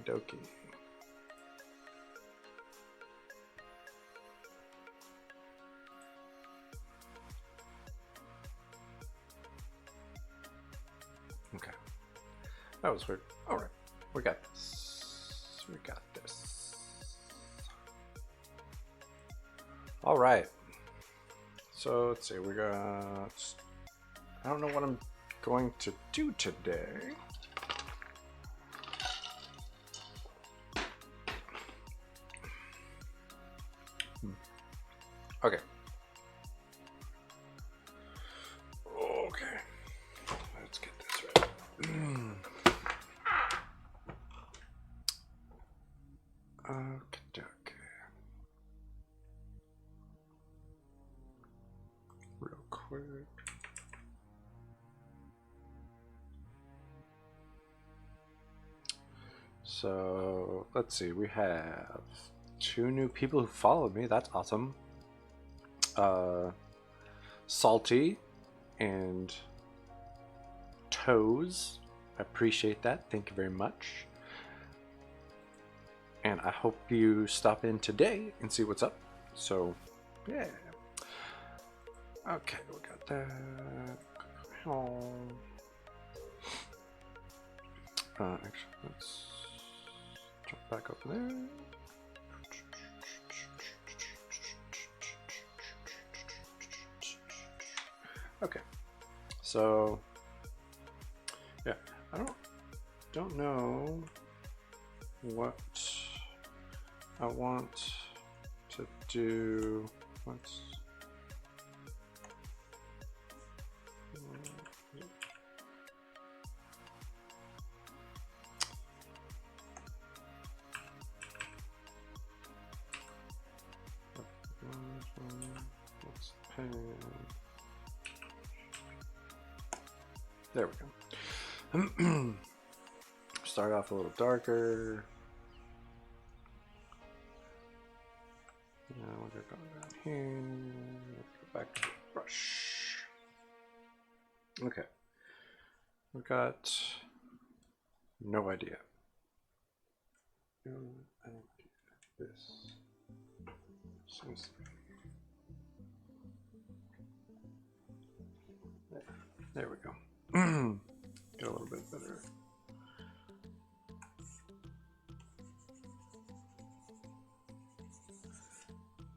Okie-dokie. Okay. That was weird. Alright. We got this. We got this. Alright. So let's see. We got... I don't know what I'm going to do today. Okay. Okay. Let's get this right. Okay. Real quick. So let's see. We have 2 new people who followed me. That's awesome. Salty and Toes. I appreciate that. Thank you very much. And I hope you stop in today and see what's up. So, yeah. Okay, we got that. Oh. Actually, let's jump back over there. Okay, so yeah, I don't know what I want to do. Let's pen. There we go. Start off a little darker. Now we're going down here. Go back to the brush. Okay. We've got no idea. No idea. This seems to be. There we go. Get a little bit better.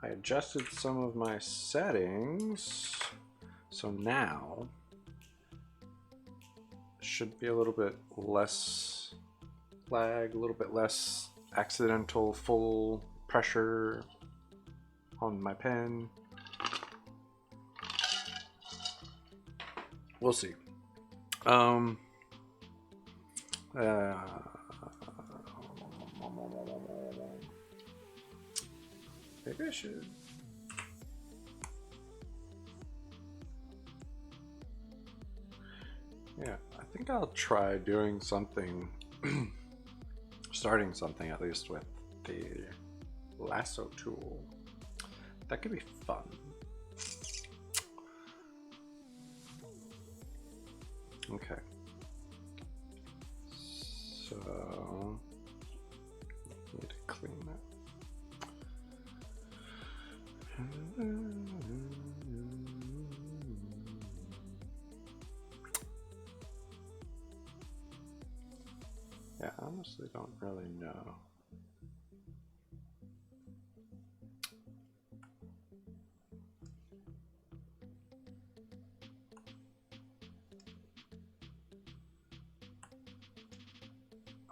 I adjusted some of my settings, so now should be a little bit less lag, a little bit less accidental full pressure on my pen. We'll see. Maybe I should. Yeah, I think I'll try doing something, starting something at least with the lasso tool. That could be fun. Okay. So, need to clean that. Yeah, I honestly don't really know.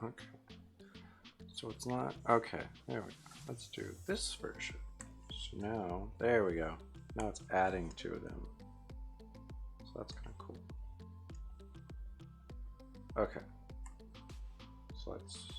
Okay. So it's not, okay, there we go. Let's do this version. So now, there we go. Now it's adding to them. So that's kind of cool. Okay. So let's,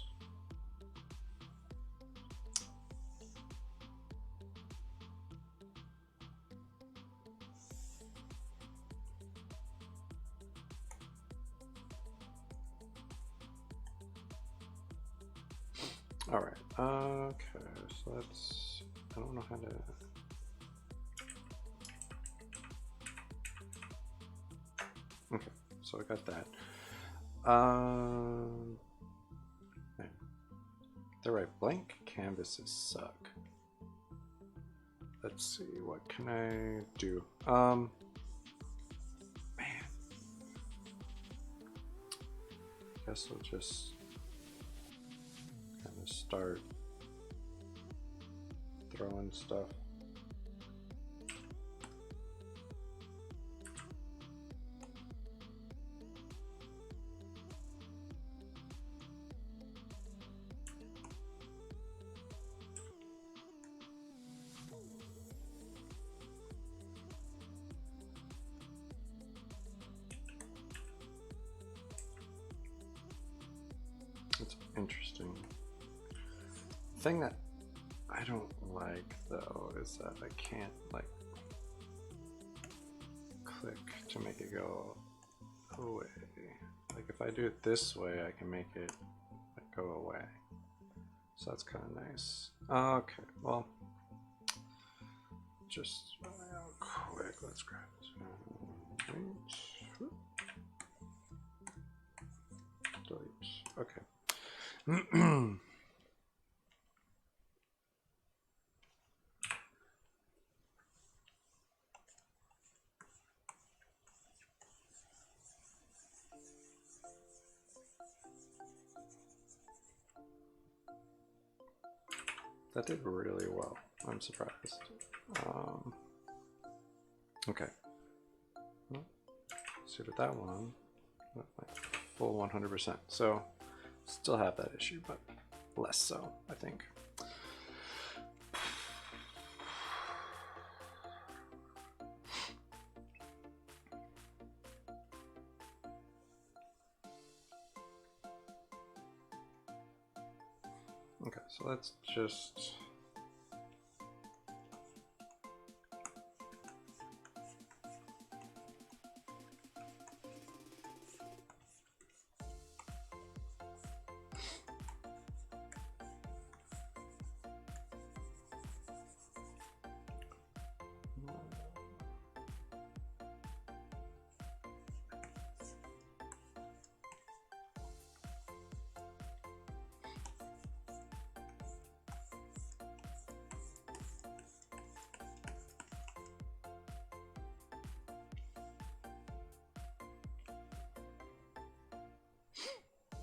All right. Okay. So let's. I don't know how to. Okay. So I got that. They're right. Blank canvases suck. Let's see. What can I do? Man. Guess I'll just kind of start throwing stuff. It's interesting. The thing that I don't like though is that I can't like click to make it go away. Like if I do it this way, I can make it like, go away. So that's kind of nice. Okay, well, just real quick, let's grab this. Delete. Okay. That did really well. I'm surprised. Okay. Well, see with that one, like full 100%. So still have that issue, but less so, I think. Okay, so let's just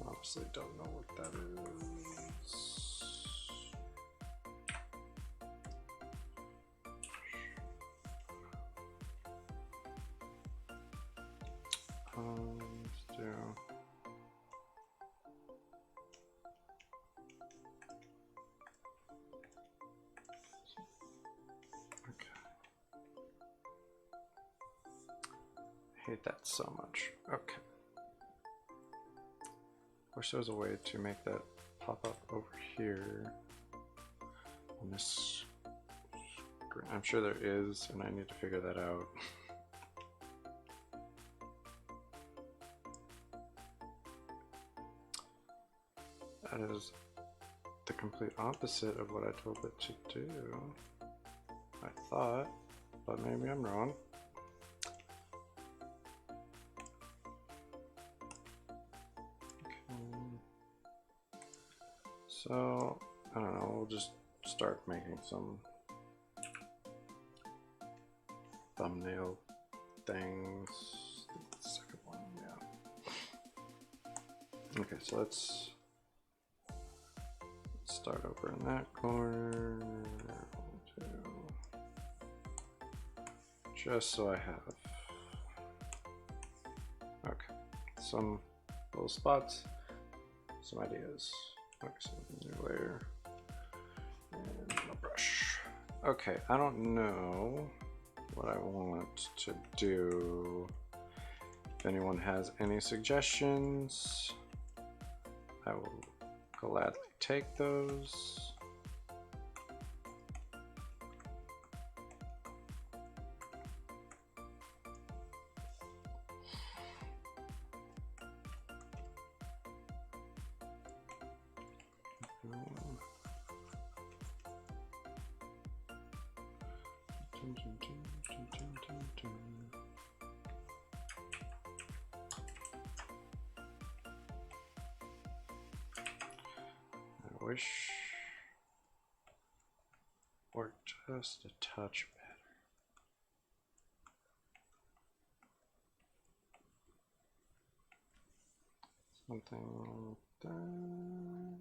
honestly don't know what that is. Let's do. Okay. I hate that so much. Okay. Wish there was a way to make that pop up over here on this screen. I'm sure there is, and I need to figure that out. That is the complete opposite of what I told it to do, I thought, but maybe I'm wrong. So, I don't know, we'll just start making some thumbnail things. The second one, yeah. Okay, so let's start over in that corner. Just so I have, okay, some little spots, some ideas. Okay, so new layer and a brush. Okay, I don't know what I want to do. If anyone has any suggestions, I will gladly take those. I wish worked just a touch better. Something like that.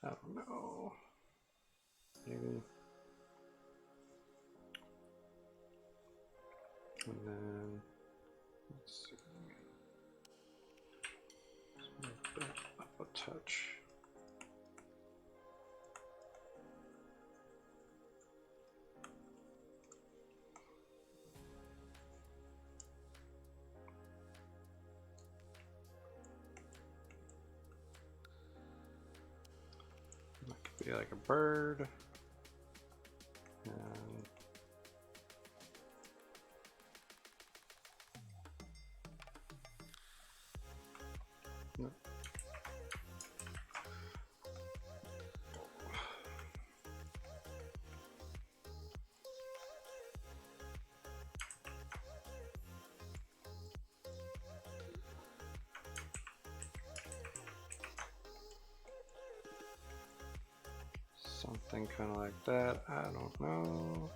I don't know. Maybe. And then let's see. Let's make that up a touch. That could be like a bird. And no. Something kind of like that. I don't know.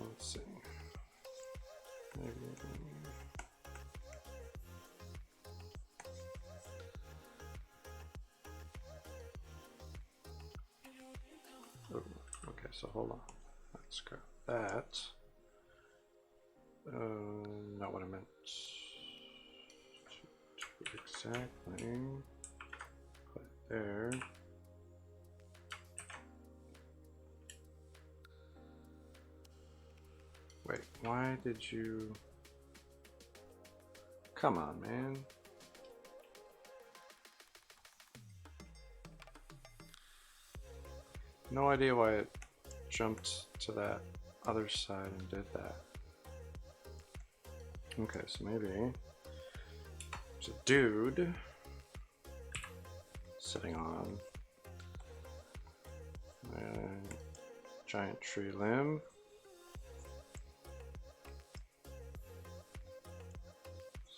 Let's see. Maybe. Oh, okay, so hold on. Let's grab that. Not what I meant. Exactly. Put it there. Wait, why did you... Come on, man. No idea why it jumped to that other side and did that. Okay, so maybe there's a dude sitting on a giant tree limb.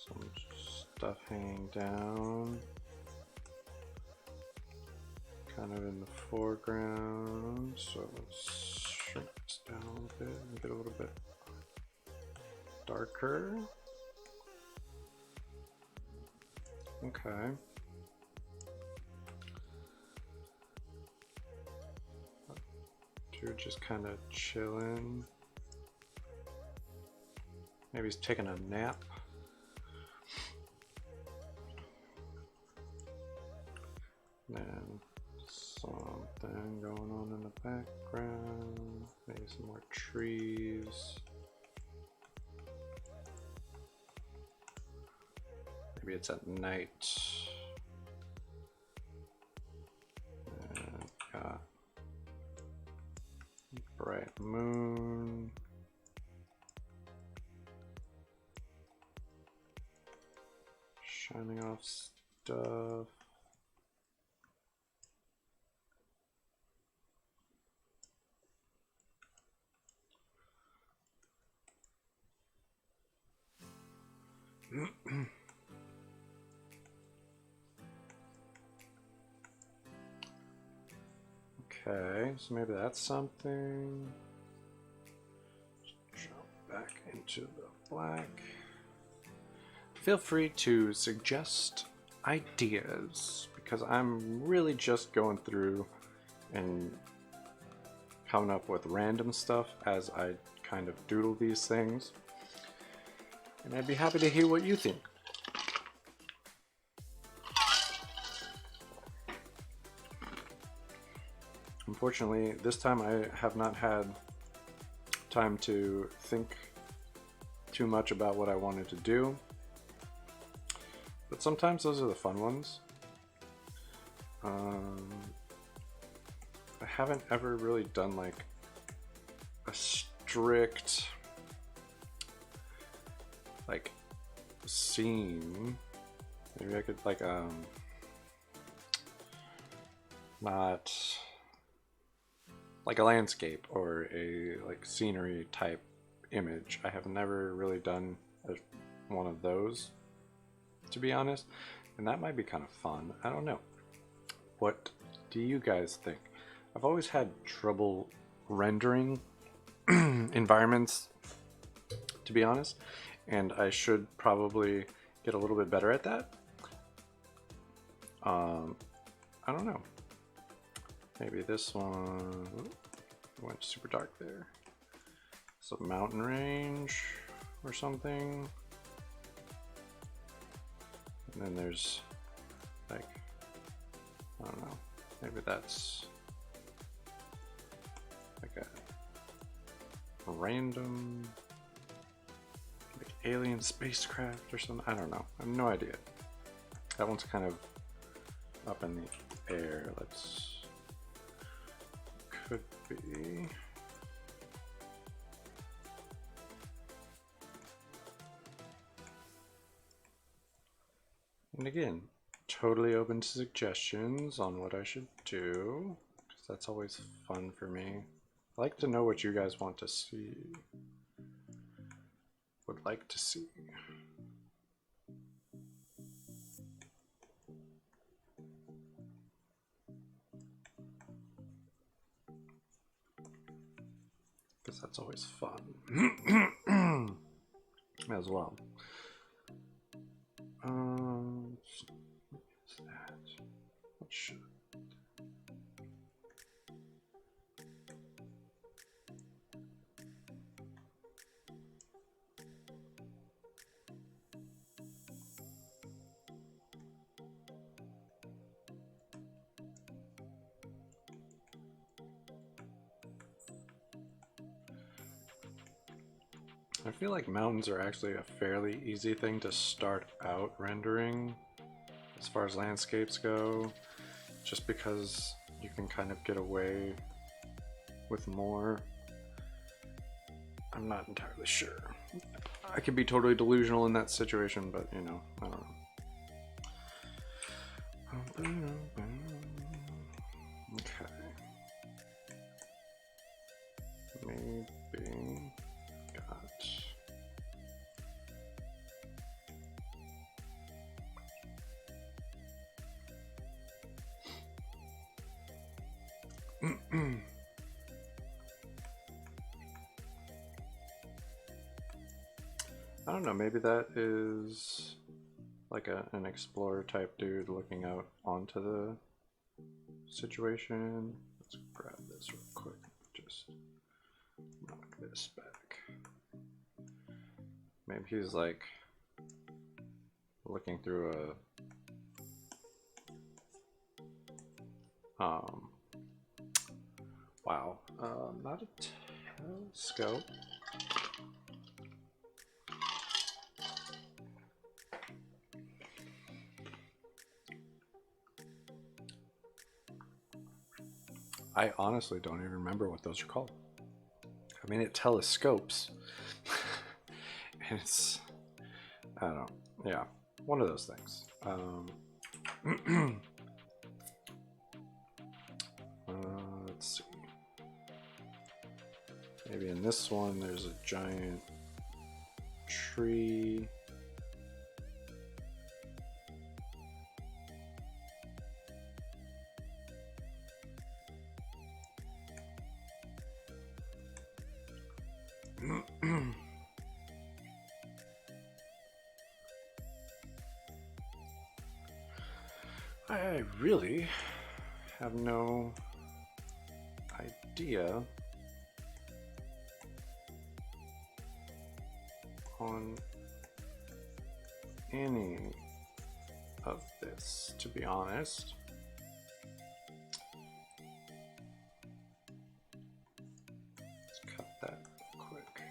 Some stuff hanging down, kind of in the foreground. So let's shrink this down a little bit and get a little bit darker. Okay. Dude just kind of chilling. Maybe he's taking a nap. Then something going on in the background. Maybe some more trees. Maybe it's at night. And got bright moon. Shining off stuff. Okay, so maybe that's something. Just jump back into the black. Feel free to suggest ideas because I'm really just going through and coming up with random stuff as I kind of doodle these things. And I'd be happy to hear what you think. Unfortunately, this time I have not had time to think too much about what I wanted to do. But sometimes those are the fun ones. I haven't ever really done like a strict like scene. Maybe I could like not like a landscape or a like scenery type image. I have never really done one of those, to be honest, and that might be kind of fun. I don't know. What do you guys think? I've always had trouble rendering environments, to be honest, and I should probably get a little bit better at that. I don't know. Maybe this one went super dark there. Some mountain range or something. And then there's like, I don't know, maybe that's like a random like alien spacecraft or something. I don't know. I have no idea. That one's kind of up in the air. Let's, could be. And again, totally open to suggestions on what I should do, because that's always fun for me. I like to know what you guys want to see, would like to see. Because that's always fun as well. What's that? What should? I feel like mountains are actually a fairly easy thing to start out rendering as far as landscapes go, just because you can kind of get away with more. I'm not entirely sure. I could be totally delusional in that situation, but you know, I don't know. Okay. Maybe got. I don't know, maybe that is like an explorer type dude looking out onto the situation. Let's grab this real quick. Just knock this back. Maybe he's like looking through a wow, not a telescope. I honestly don't even remember what those are called. I mean, it telescopes. And it's, I don't know, yeah, one of those things. Let's see. Maybe in this one there's a giant tree. I really have no idea on any of this, to be honest. Let's cut that quick.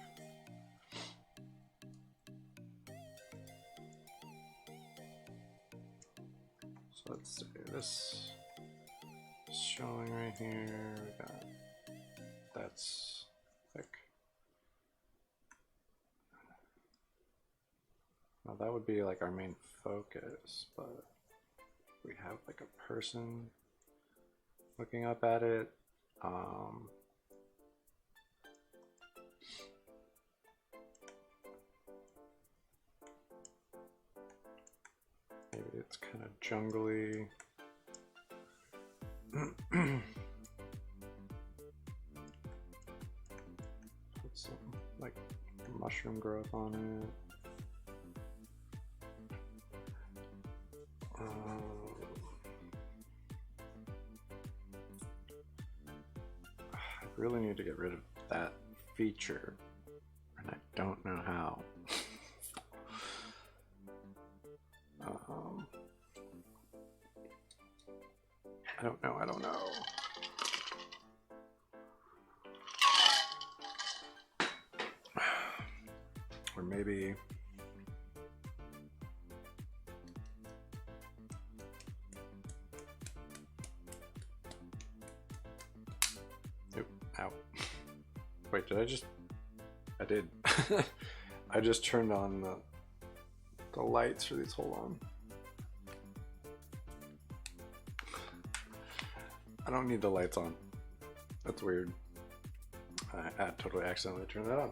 So let's see, this is showing right here. We got that's thick. Now that would be like our main focus, but we have like a person looking up at it. it's kind of jungly. Put some like mushroom growth on it. I really need to get rid of that feature, and I don't know how. I don't know. Or maybe oop, ow. Wait, did I just? I did. I just turned on the lights for these. Hold on. I don't need the lights on. That's weird. I totally accidentally turned that on.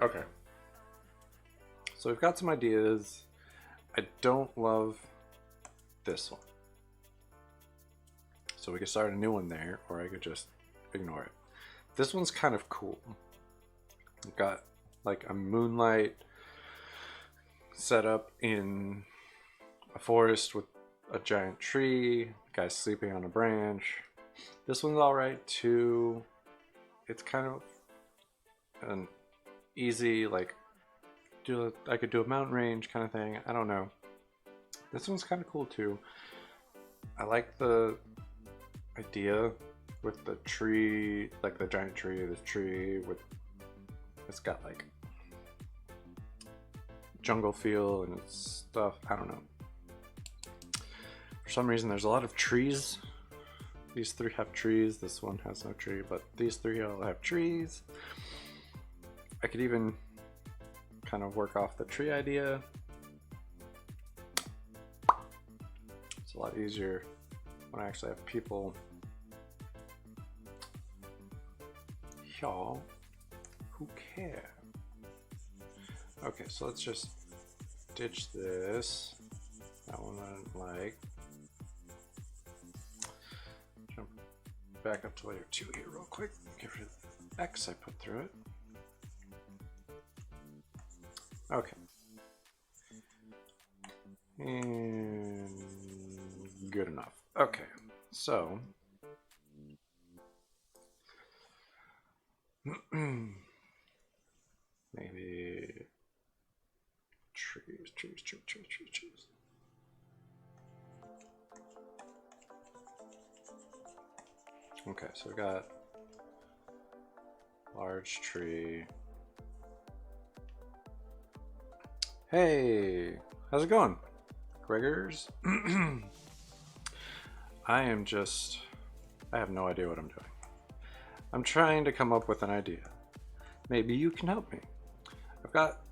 Okay. So we've got some ideas. I don't love this one. So we could start a new one there, or I could just ignore it. This one's kind of cool. We've got like a moonlight set up in a forest with a giant tree, guy sleeping on a branch. This one's alright too. It's kind of an easy, like, I could do a mountain range kind of thing. I don't know. This one's kind of cool too. I like the idea with the tree, like the giant tree, this tree with, it's got like jungle feel and stuff. I don't know. For some reason there's a lot of trees. These three have trees. This one has no tree, but these three all have trees. I could even kind of work off the tree idea. It's a lot easier when I actually have people y'all who care. Okay, so let's just ditch this. That one I didn't like. Jump back up to layer 2 here real quick. Get rid of the X I put through it. Okay. And good enough. Okay, so maybe trees. Okay, so we got large tree. Hey, how's it going, Gregors? I have no idea what I'm doing. I'm trying to come up with an idea. Maybe you can help me. I've got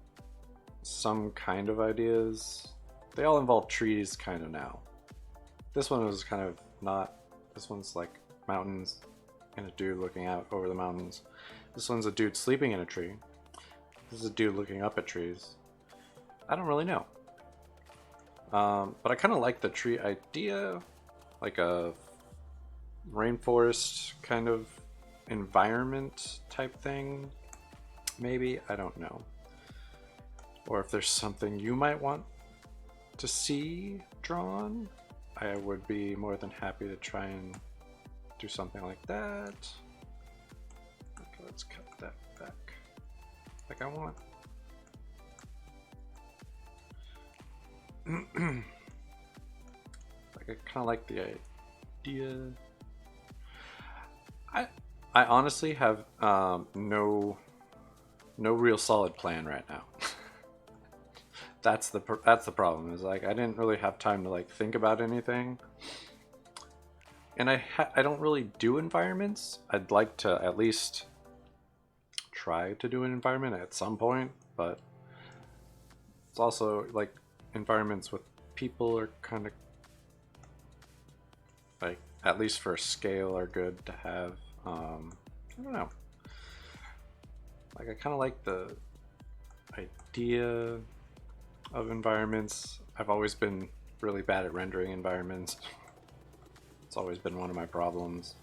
some kind of ideas. They all involve trees kind of now. This one was kind of not. This one's like mountains and a dude looking out over the mountains. This one's a dude sleeping in a tree. This is a dude looking up at trees. I don't really know. But I kind of like the tree idea, like a rainforest kind of environment type thing. Maybe, I don't know. Or if there's something you might want to see drawn, I would be more than happy to try and do something like that. Okay, let's cut that back like I want. Like I kind of like the idea. I honestly have no real solid plan right now. That's the problem. Is like I didn't really have time to like think about anything, and I don't really do environments. I'd like to at least try to do an environment at some point, but it's also like environments with people are kind of like, at least for scale, are good to have. I don't know. Like I kind of like the idea of environments. I've always been really bad at rendering environments. It's always been one of my problems.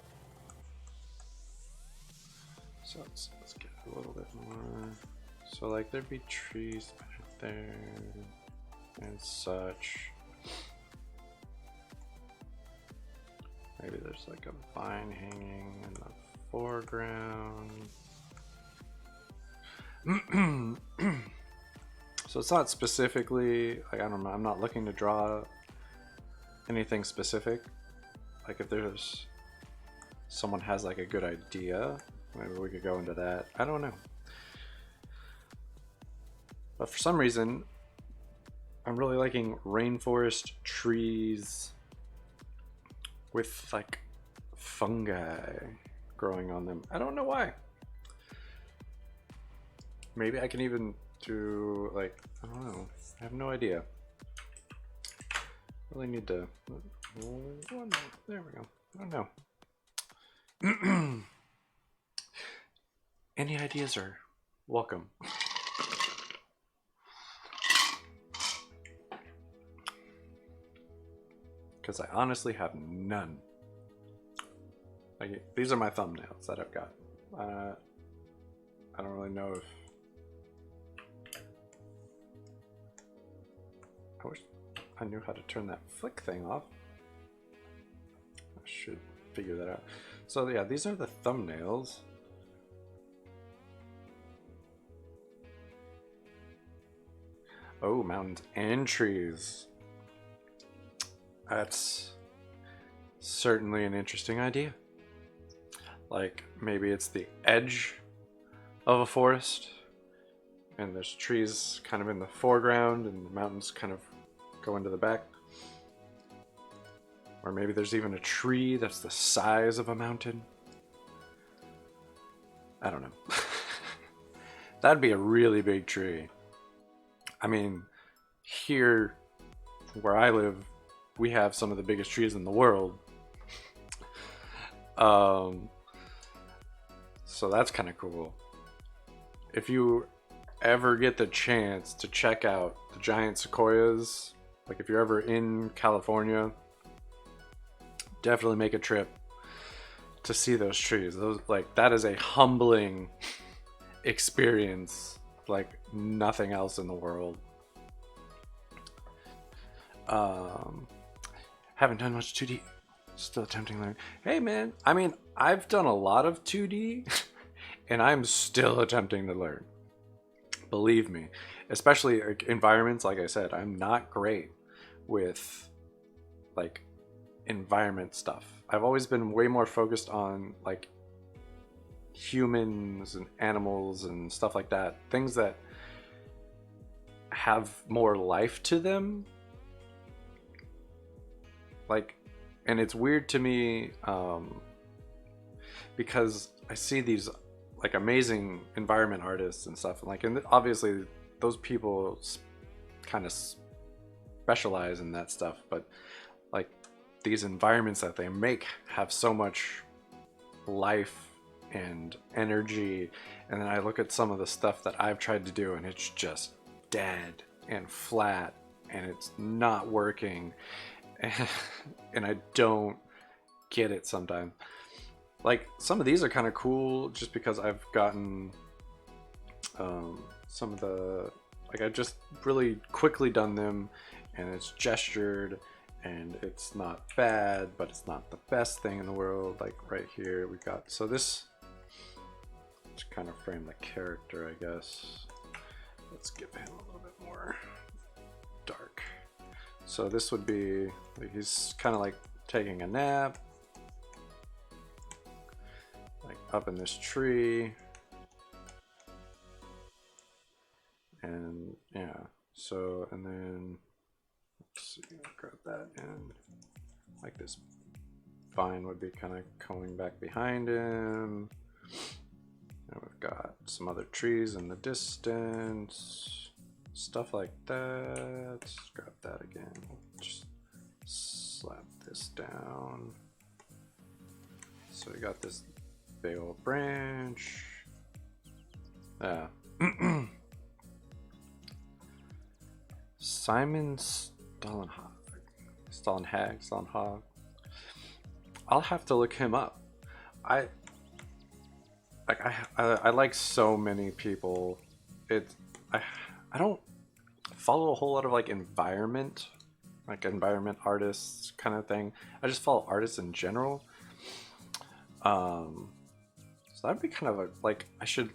So let's get a little bit more. So like there'd be trees back there and such. Maybe there's like a vine hanging in the foreground. So it's not specifically like, I don't know, I'm not looking to draw anything specific. Like if there's someone has like a good idea, maybe we could go into that. I don't know. But for some reason, I'm really liking rainforest trees with like fungi growing on them. I don't know why. Maybe I can even do like, I don't know. I have no idea. Really need to, there we go. I don't know. Any ideas are welcome. Because I honestly have none. Like, these are my thumbnails that I've got. I don't really know if... I wish I knew how to turn that flick thing off. I should figure that out. So yeah, these are the thumbnails. Oh, mountains and trees. That's certainly an interesting idea. Like maybe it's the edge of a forest and there's trees kind of in the foreground and the mountains kind of go into the back. Or maybe there's even a tree that's the size of a mountain. I don't know. That'd be a really big tree. I mean, here where I live, we have some of the biggest trees in the world. So that's kind of cool. If you ever get the chance to check out the giant sequoias, like if you're ever in California, definitely make a trip to see those trees. Those, like, that is a humbling experience like nothing else in the world. Haven't done much 2D. Still attempting to learn. Hey man, I mean, I've done a lot of 2D and I'm still attempting to learn. Believe me. Especially environments, like I said, I'm not great with like environment stuff. I've always been way more focused on like humans and animals and stuff like that. Things that have more life to them. Like, and it's weird to me because I see these like amazing environment artists and stuff, like, and obviously those people kind of specialize in that stuff, but like these environments that they make have so much life and energy, and then I look at some of the stuff that I've tried to do and it's just dead and flat and it's not working. And I don't get it sometimes. Like some of these are kind of cool just because I've gotten some of the, like I've just really quickly done them and it's gestured and it's not bad, but it's not the best thing in the world. Like right here we got, so this to kind of frame the character, I guess. Let's give him a little bit more dark. So this would be, like, he's kind of like taking a nap, like up in this tree. And yeah, so, and then, let's see, grab that, and like this vine would be kind of going back behind him. And we've got some other trees in the distance. Stuff like that. Let's grab that again. Just slap this down. So we got this big old branch. Yeah. Simon Stollenhag. I'll have to look him up. I I like so many people. It I I don't follow a whole lot of like environment artists kind of thing. I just follow artists in general. So that'd be kind of like I should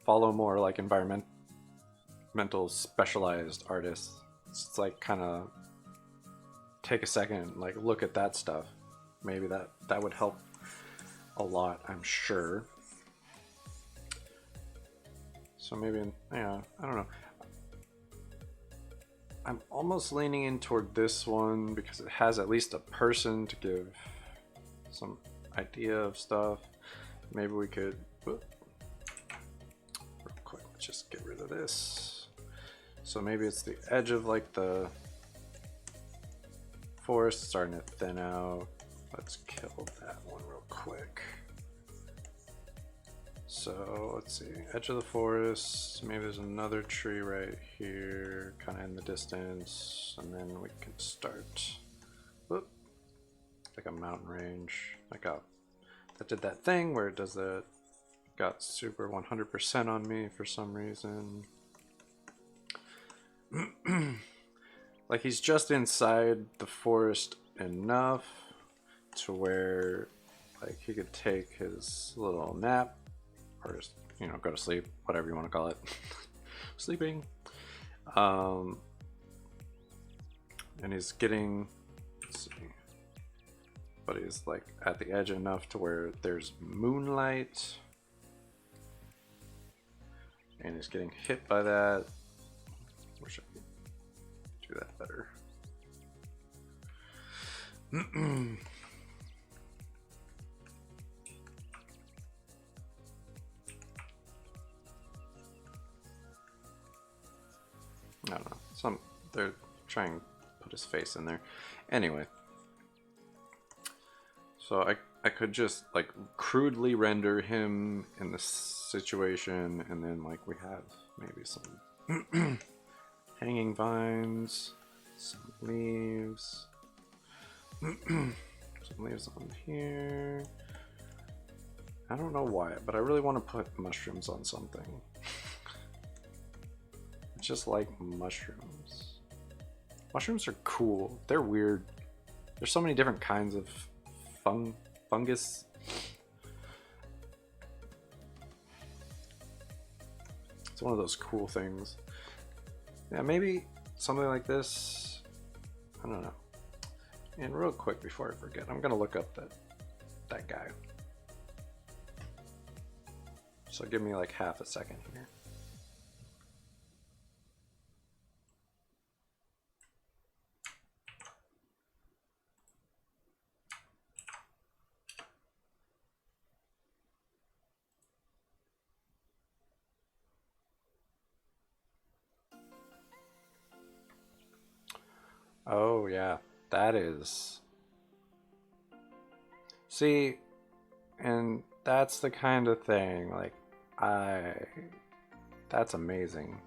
follow more like environmental specialized artists. It's like kind of take a second and like look at that stuff. Maybe that would help a lot, I'm sure. So maybe, yeah, I don't know. I'm almost leaning in toward this one because it has at least a person to give some idea of stuff. Maybe we could, real quick, let's just get rid of this. So maybe it's the edge of like the forest starting to thin out. Let's kill that one real quick. So let's see, edge of the forest, maybe there's another tree right here, kind of in the distance, and then we can start, like a mountain range, that did that thing where it does that, got super 100% on me for some reason. Like he's just inside the forest enough to where like he could take his little nap or just, you know, go to sleep, whatever you want to call it. Sleeping. And he's getting, let's see, but he's like at the edge enough to where there's moonlight, and he's getting hit by that. Wish I could do that better. I don't know. They're trying to put his face in there. Anyway. So I could just like crudely render him in this situation, and then like we have maybe some hanging vines, some leaves. Some leaves on here. I don't know why, but I really want to put mushrooms on something. I just like mushrooms. Mushrooms are cool. They're weird. There's so many different kinds of fungus. It's one of those cool things. Yeah, maybe something like this. I don't know. And real quick before I forget, I'm gonna look up that guy. So give me like half a second here. Oh yeah, that is. See, and that's the kind of thing, like, that's amazing.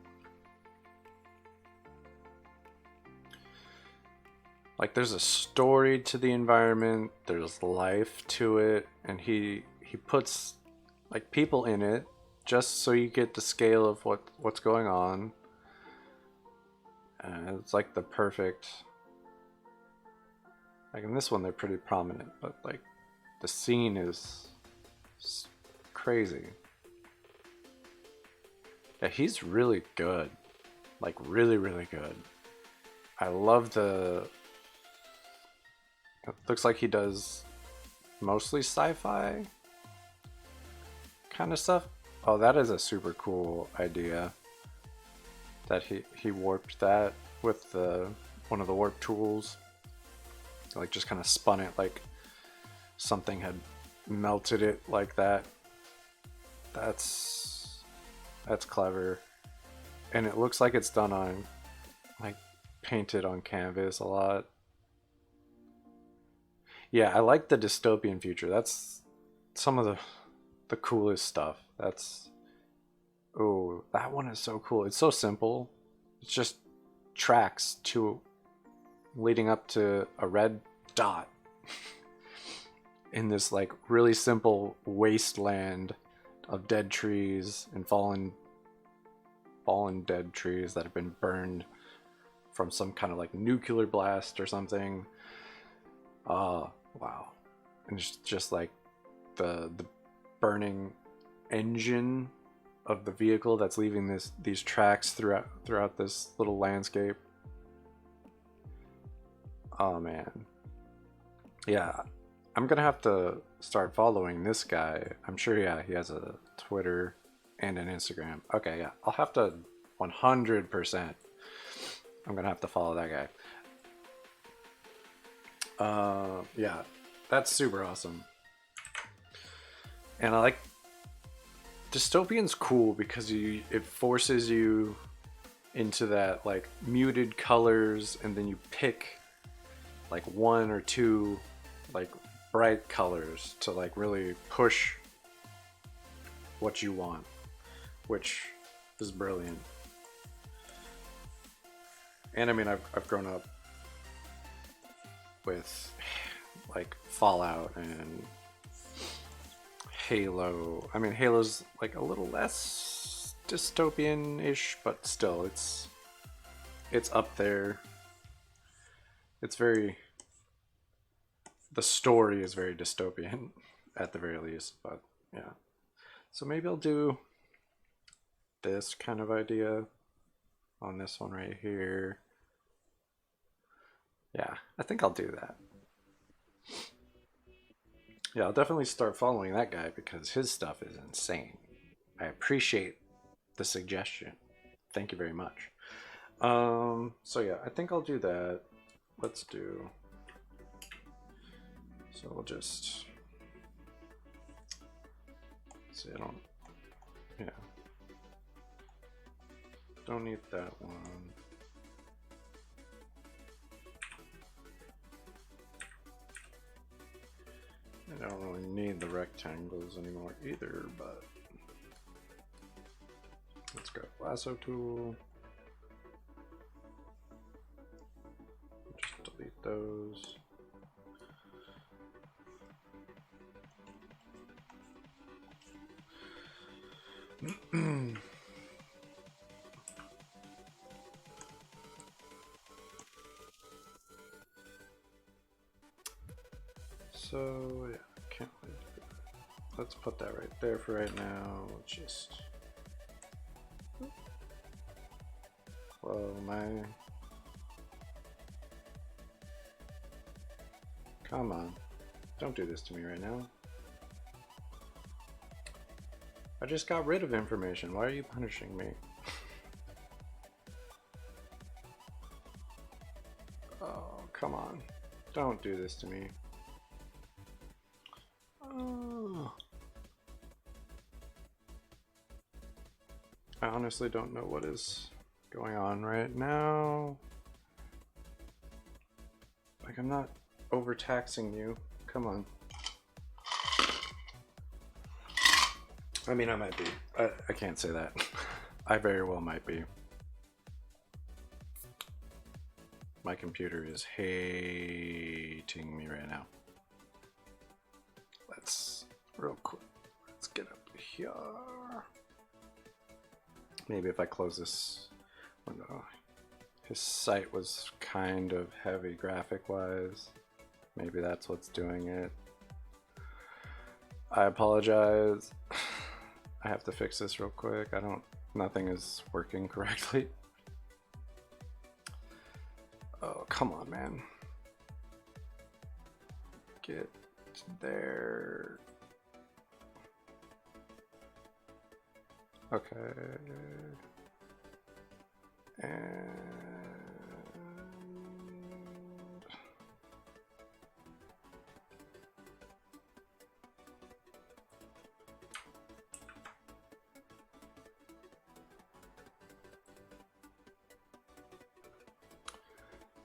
Like, there's a story to the environment, there's life to it, and he puts, like, people in it just so you get the scale of what's going on. And it's like the perfect, like in this one they're pretty prominent, but like the scene is crazy. Yeah, he's really good. Like really, really good. I love the... It looks like he does mostly sci-fi kind of stuff. Oh, that is a super cool idea. That he warped that with one of the warp tools. Like just kind of spun it like something had melted it like that. That's clever. And it looks like it's done on, like, painted on canvas a lot. Yeah, I like the dystopian future. That's some of the coolest stuff. That's Oh, that one is so cool. It's so simple. It's just tracks to leading up to a red dot in this like really simple wasteland of dead trees and fallen dead trees that have been burned from some kind of like nuclear blast or something. Wow. And it's just like the burning engine of the vehicle that's leaving these tracks throughout this little landscape. Oh man. Yeah. I'm gonna have to start following this guy. I'm sure, yeah, he has a Twitter and an Instagram. Okay, yeah. I'll have to 100%. I'm gonna have to follow that guy. Yeah, that's super awesome. And I like dystopian's cool because it forces you into that like muted colors, and then you pick like one or two like bright colors to like really push what you want, which is brilliant. And I mean, I've grown up with like Fallout and Halo. I mean, Halo's like a little less dystopian-ish, but still, it's up there. It's very, the story is very dystopian at the very least, but yeah. So maybe I'll do this kind of idea on this one right here. Yeah, I think I'll do that. Yeah, I'll definitely start following that guy because his stuff is insane. I appreciate the suggestion. Thank you very much. So yeah, I think I'll do that. Let's do. So we'll just see. I don't. Yeah. Don't need that one. I don't really need the rectangles anymore either, but let's go lasso tool. Just delete those. So yeah, can't wait. Let's put that right there for right now. Just my. Come on, don't do this to me right now. I just got rid of information. Why are you punishing me? Oh, come on. Don't do this to me. Oh. I honestly don't know what is going on right now. Like, I'm not overtaxing you. Come on. I mean, I might be. I can't say that. I very well might be. My computer is hating me right now. Let's, real quick, let's get up here. Maybe if I close this window. His site was kind of heavy graphic-wise. Maybe that's what's doing it. I apologize. I have to fix this real quick. Nothing is working correctly. Oh, come on, man. Get there. Okay. And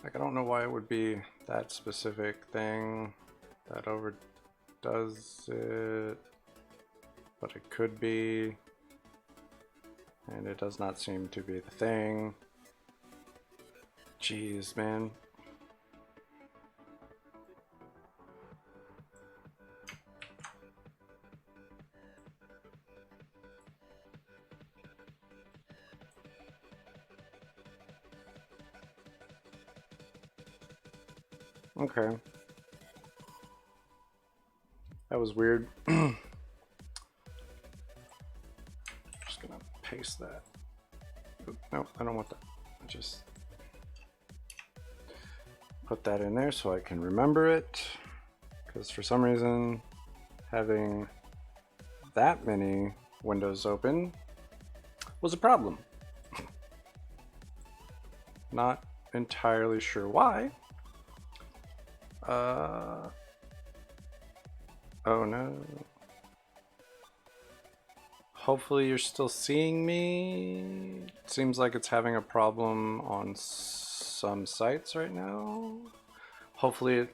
like, I don't know why it would be that specific thing that overdoes it, but it could be. And it does not seem to be the thing. Jeez, man. Okay. That was weird. Just gonna paste that. Oop, no, I don't want that. I just put that in there so I can remember it. Because for some reason, having that many windows open was a problem. Not entirely sure why. Oh no. Hopefully you're still seeing me. It seems like it's having a problem on some sites right now. Hopefully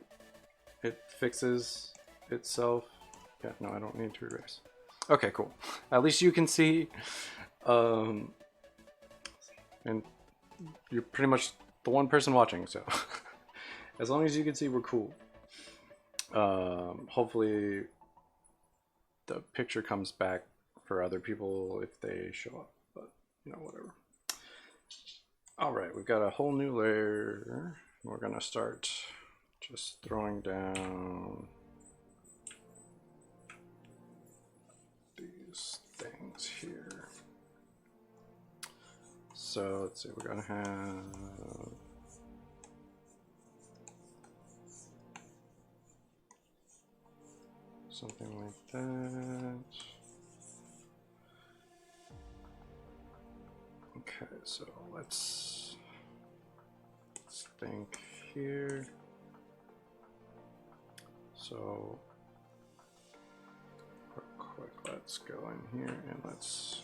it fixes itself. Yeah, no, I don't need to erase. Okay, cool. At least you can see. And you're pretty much the one person watching, so as long as you can see, we're cool. Hopefully the picture comes back for other people if they show up, but you know, whatever. All right, we've got a whole new layer. We're gonna start just throwing down these things here. So let's see, we're gonna have something like that. Okay, so let's think here. So quick, let's go in here and let's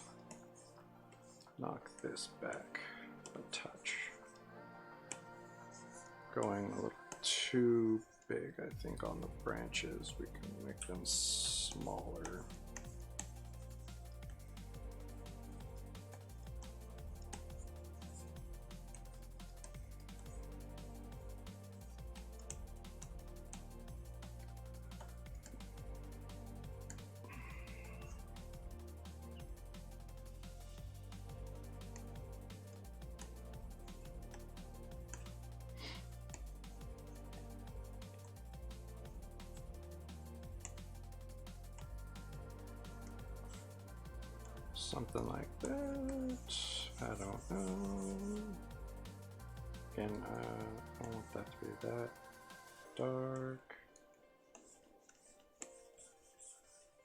knock this back a touch. Going a little too big, I think, on the branches. We can make them smaller. Something like that. I don't know. Again, I don't want that to be that dark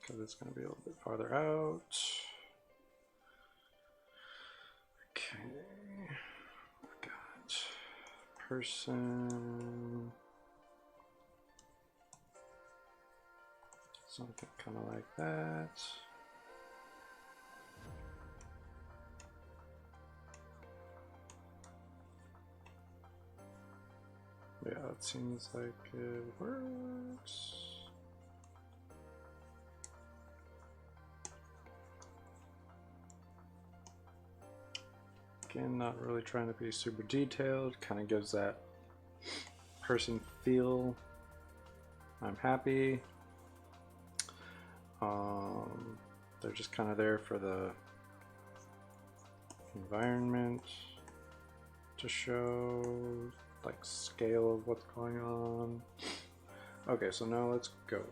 because it's going to be a little bit farther out. Okay, we've got person, something kind of like that. Yeah, it seems like it works. Again, not really trying to be super detailed, kind of gives that person feel. I'm happy. They're just kind of there for the environment to show like scale of what's going on. Okay, so now let's go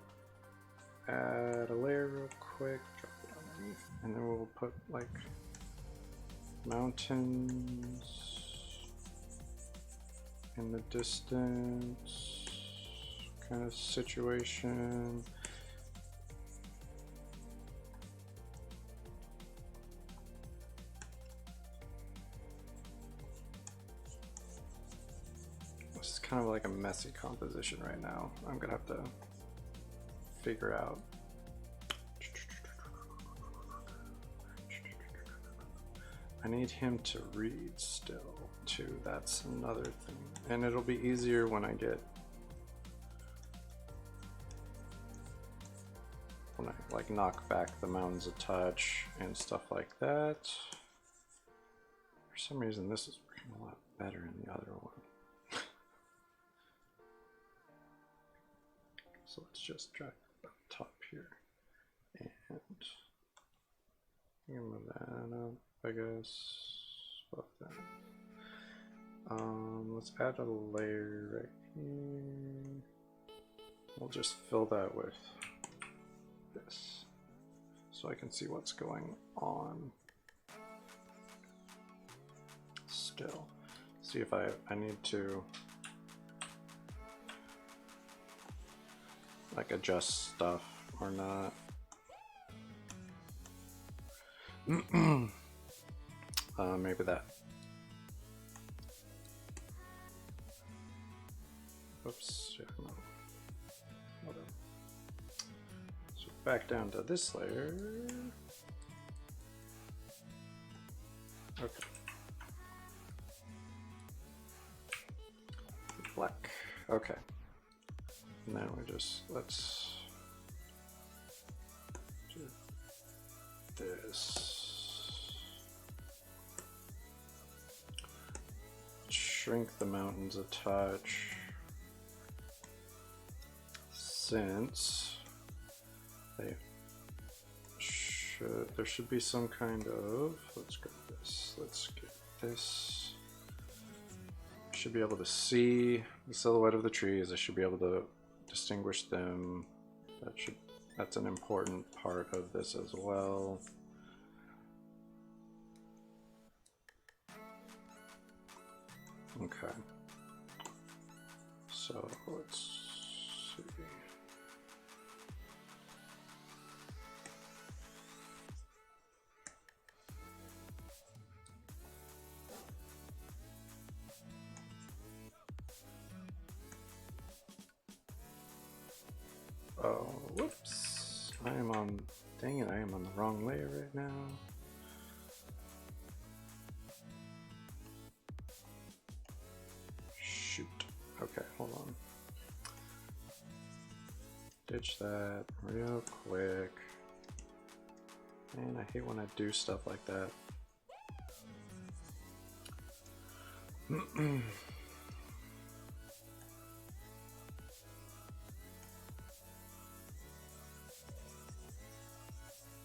add a layer real quick, drop it underneath, and then we'll put like mountains in the distance kind of situation. This is kind of like a messy composition right now. I'm gonna have to figure out. I need him to read still too. That's another thing. And it'll be easier when I like knock back the mountains a touch and stuff like that. some reason this is working a lot better than the other one. So let's just drag up top here and move that up, I guess. Above that. Let's add a layer right here. We'll just fill that with this so I can see what's going on. Still, see if I need to like adjust stuff or not. Maybe that. Oops. Yeah, no. Whatever. So back down to this layer. Okay. Black. Okay. And then we just, let's do this. Shrink the mountains a touch, since they should, there should be some kind of, let's go with this, let's get this. Should be able to see the silhouette of the trees. I should be able to distinguish them. That's an important part of this as well. Okay. So let's see. Oh, whoops. I am on, dang it, I am on the wrong layer right now. Shoot. Okay, hold on. Ditch that real quick. Man, I hate when I do stuff like that.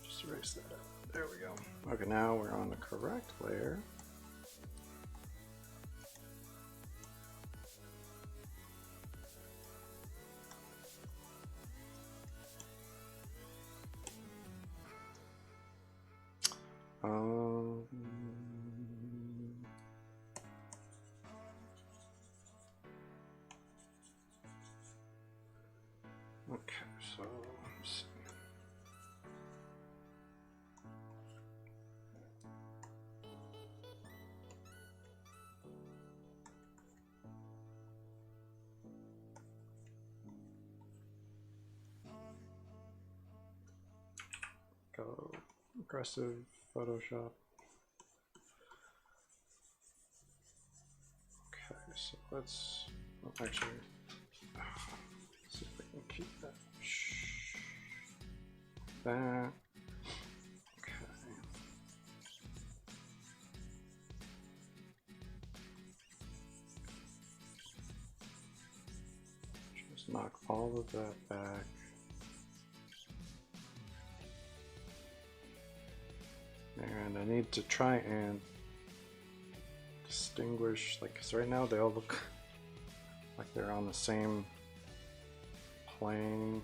Just erase that out. There we go. Okay, now we're on the correct layer. Okay, so let's see. Go aggressive Photoshop. Okay, so let's actually see if we can keep that. That. Okay. Just knock all of that back. And I need to try and distinguish, like, because right now they all look like they're on the same plane.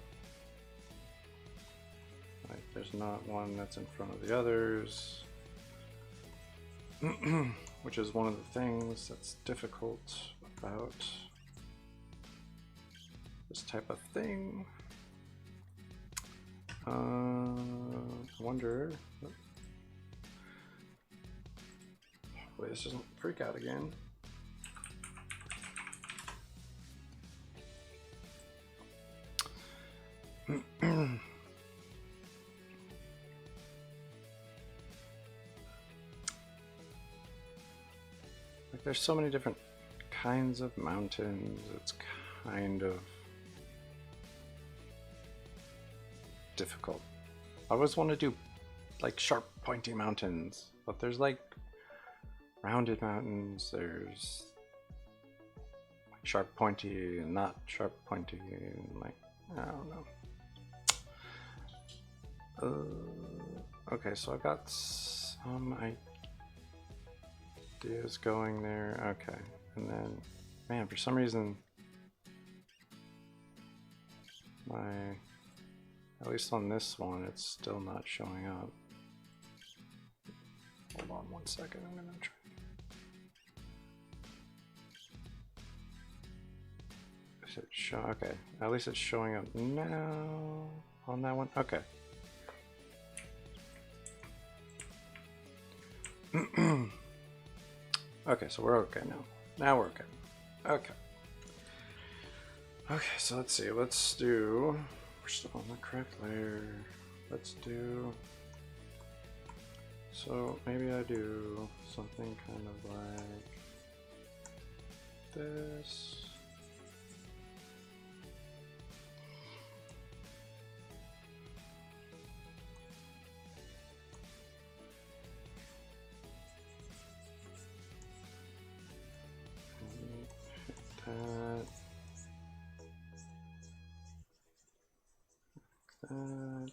Like there's not one that's in front of the others, which is one of the things that's difficult about this type of thing. I wonder. Hopefully this doesn't freak out again. Like there's so many different kinds of mountains, it's kind of difficult. I always want to do like sharp pointy mountains, but there's like rounded mountains, there's like sharp pointy and not sharp pointy, and like, I don't know. Okay, so I got some ideas going there. Okay, and then, man, for some reason, at least on this one, it's still not showing up. Hold on 1 second, I'm gonna try. Is it show? Okay, at least it's showing up now on that one. Okay. Okay, so we're okay now. Now we're okay. Okay. Okay, so let's see. Let's do. We're still on the correct layer. Let's do. So maybe I do something kind of like this. That. That.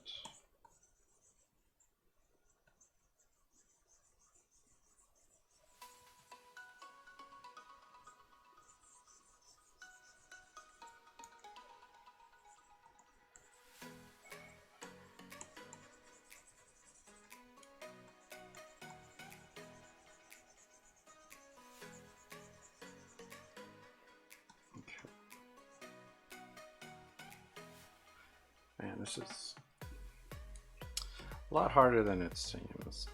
Man, this is a lot harder than it seems.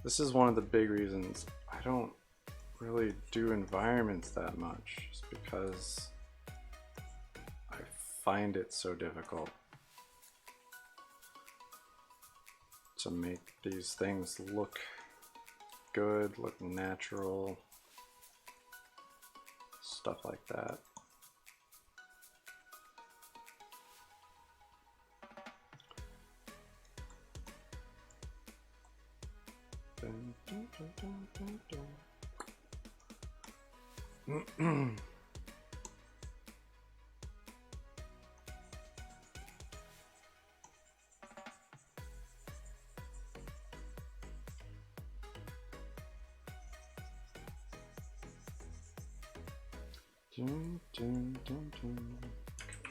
This is one of the big reasons I don't really do environments that much, just because I find it so difficult to make these things look good, look natural, stuff like that.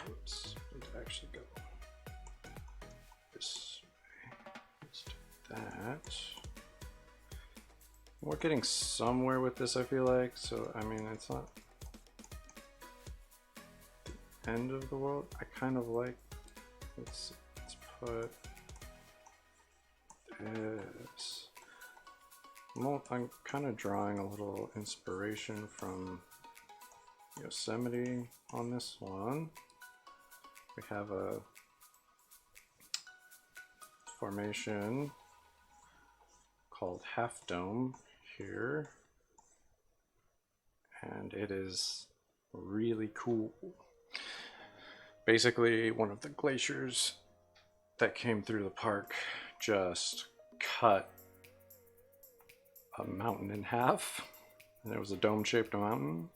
Oops, need to actually go this way. Let's do that. We're getting somewhere with this, I feel like. So, I mean, it's not the end of the world. I kind of like, let's put this. I'm kind of drawing a little inspiration from Yosemite on this one. We have a formation called Half Dome here, and it is really cool. Basically, one of the glaciers that came through the park just cut a mountain in half, and it was a dome-shaped mountain.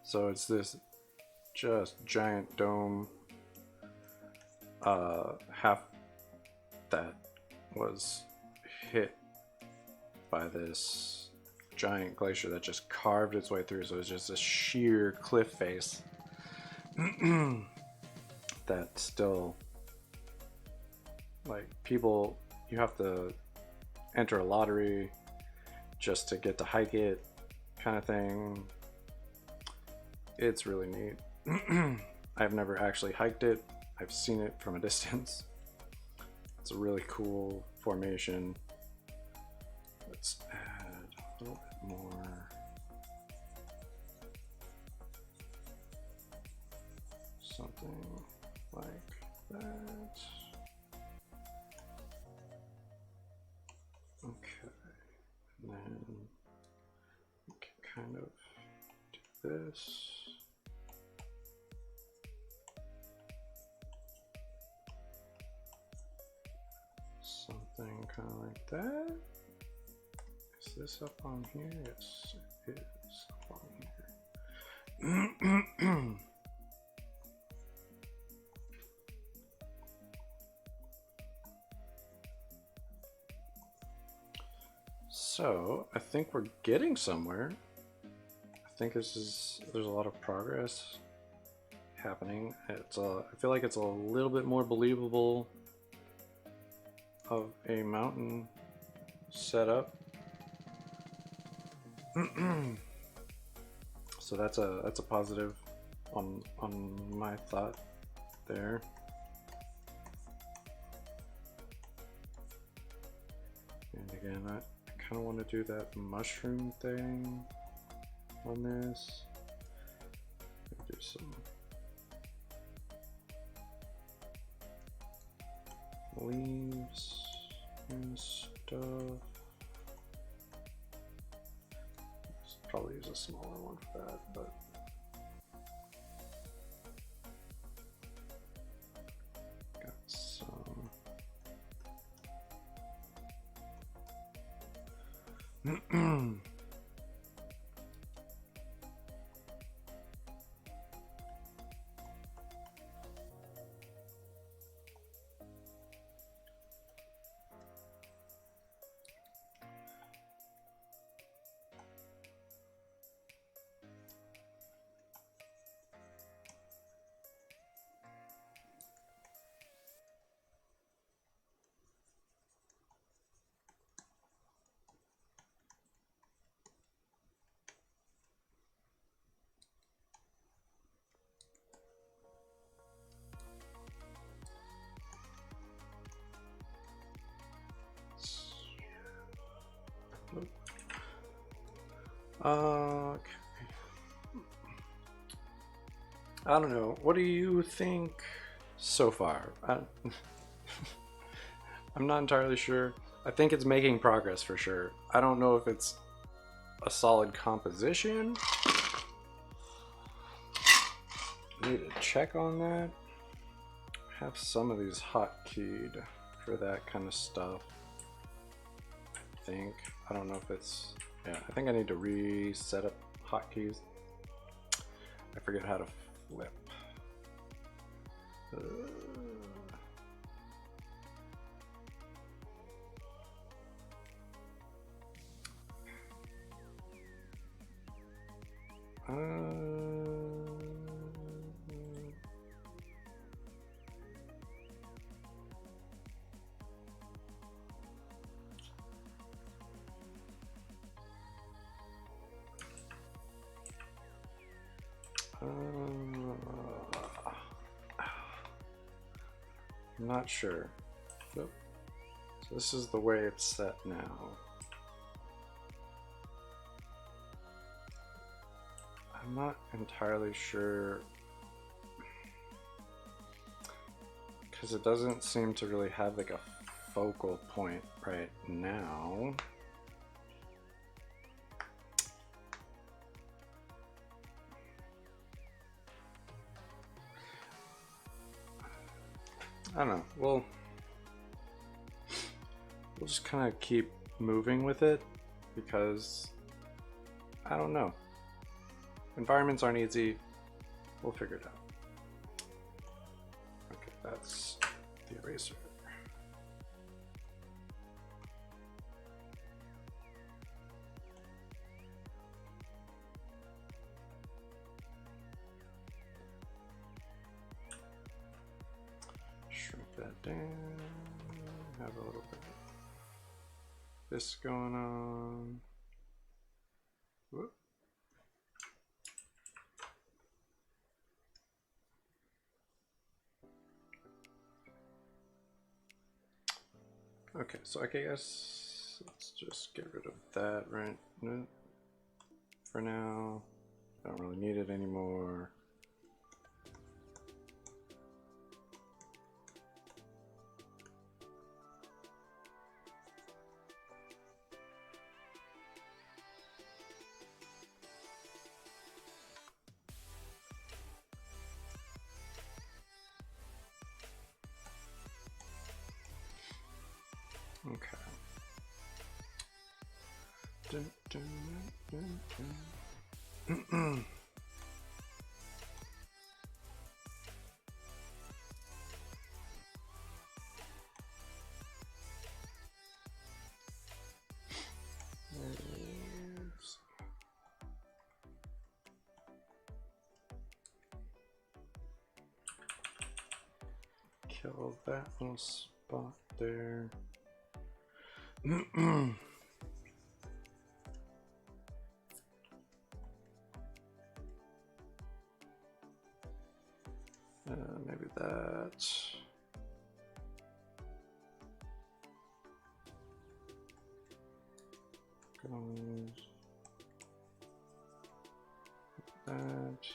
So it's this just giant dome, half that was hit by this giant glacier that just carved its way through. So it's just a sheer cliff face that still, like, people, you have to enter a lottery just to get to hike it, kind of thing. It's really neat. I've never actually hiked it. I've seen it from a distance. It's a really cool formation. Let's add a little bit more. Something like that. Okay. And then we can kind of do this. Something kind of like that. Is this up on here? Yes, it is up on here. So I think we're getting somewhere. I think there's a lot of progress happening. I feel like it's a little bit more believable of a mountain setup. So that's a positive on my thought there. And again, I kind of want to do that mushroom thing on this. Do some leaves and stuff. Probably use a smaller one for that, but got some. Okay. I don't know. What do you think so far? I'm not entirely sure. I think it's making progress for sure. I don't know if it's a solid composition. I need to check on that. I have some of these hotkeyed for that kind of stuff. I think. I don't know if it's... Yeah, I think I need to reset up hotkeys. I forget how to flip. I'm not sure. Nope. So this is the way it's set now. I'm not entirely sure because it doesn't seem to really have like a focal point right now. I don't know. We'll just kind of keep moving with it because I don't know. Environments aren't easy. We'll figure it out. Okay, that's the eraser. Shrink that down. Have a little bit of this going on. Whoop. Okay, so I guess let's just get rid of that right for now. I don't really need it anymore. Okay. Dun, dun, dun, dun. Kill that little spot there. Maybe that. Goes that.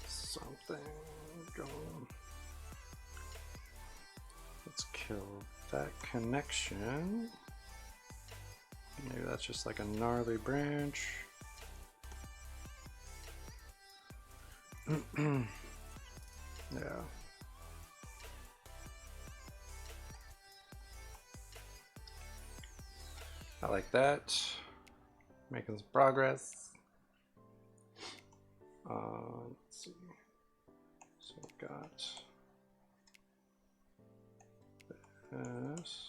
Something going. Let's kill that connection. Maybe that's just like a gnarly branch. Yeah. I like that. Making some progress. Let's see. So we've got this.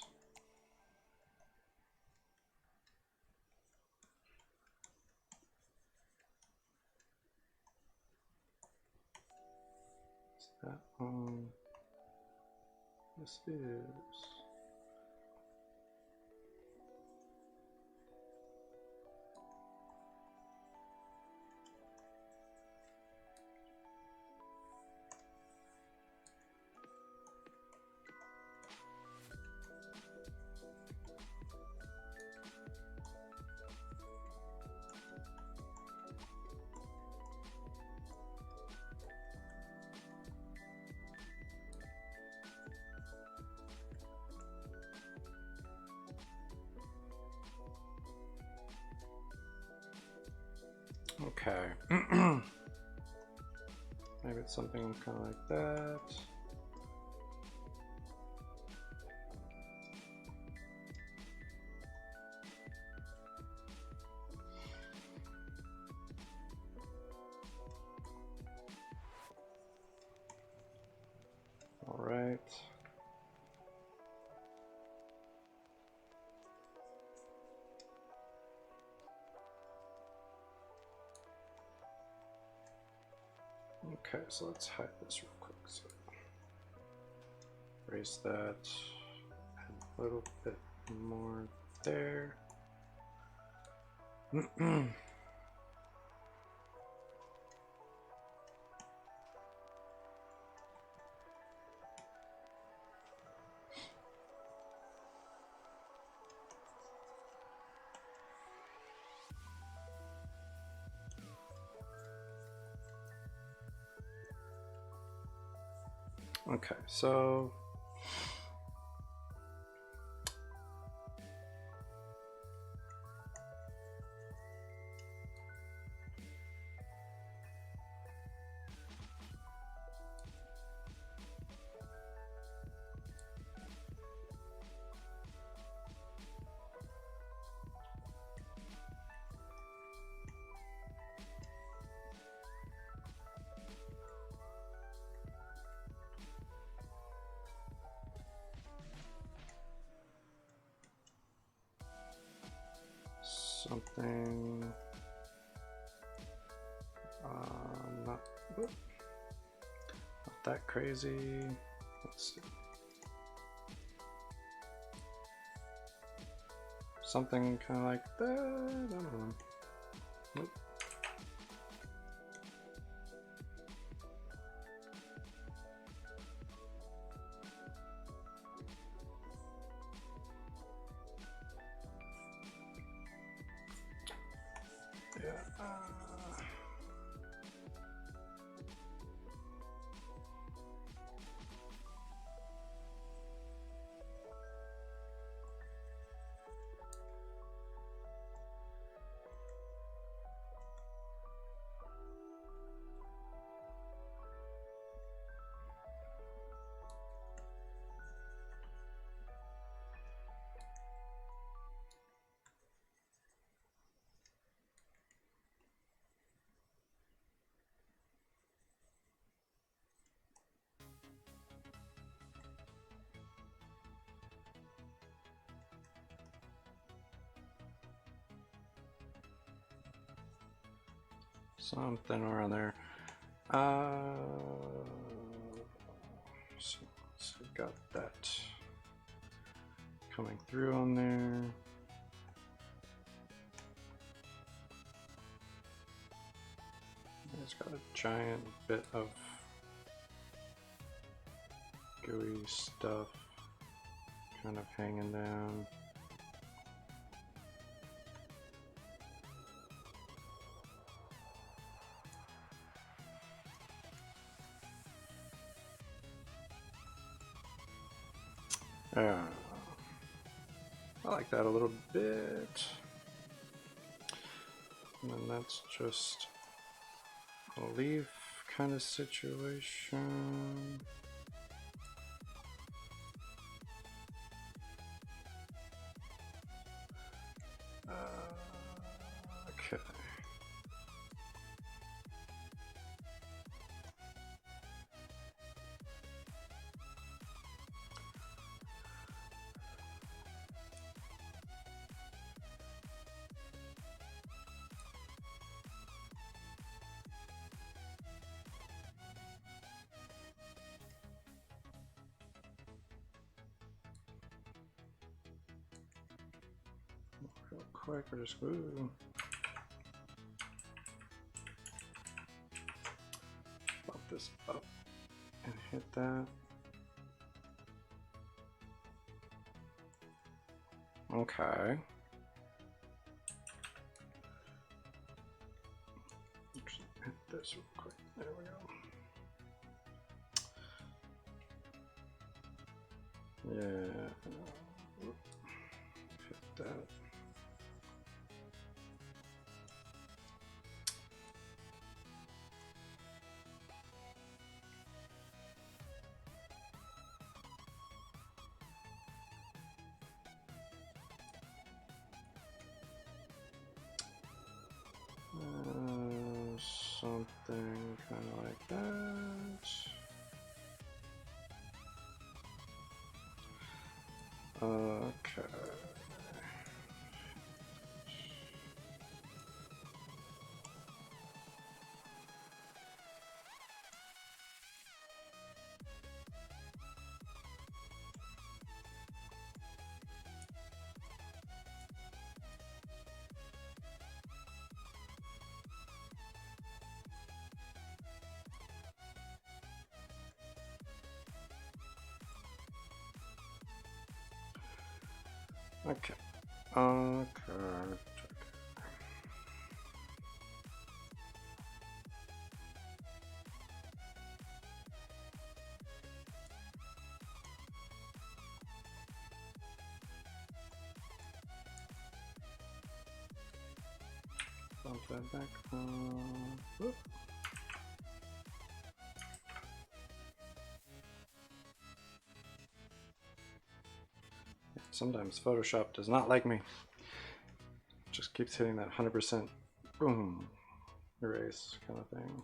That one. This is. Okay. Maybe it's something kind of like that. All right. Okay, so let's hide this real quick. So erase that, add a little bit more there. Okay, so something not that crazy. Let's see. something kind of like that. I don't know. Nope. Yeah. Something around there. So we've got that coming through on there. It's got a giant bit of gooey stuff kind of hanging down. Yeah, I like that a little bit. And then that's just a leaf kind of situation. Okay. Real quick, we're just pop this up and hit that. Okay. Oops, hit this real quick. There we go. Yeah. Hit that. Something kind of like that. Okay. Okay. Okay. Bump that back. Whoop. Sometimes Photoshop does not like me. Just keeps hitting that 100% boom erase kind of thing.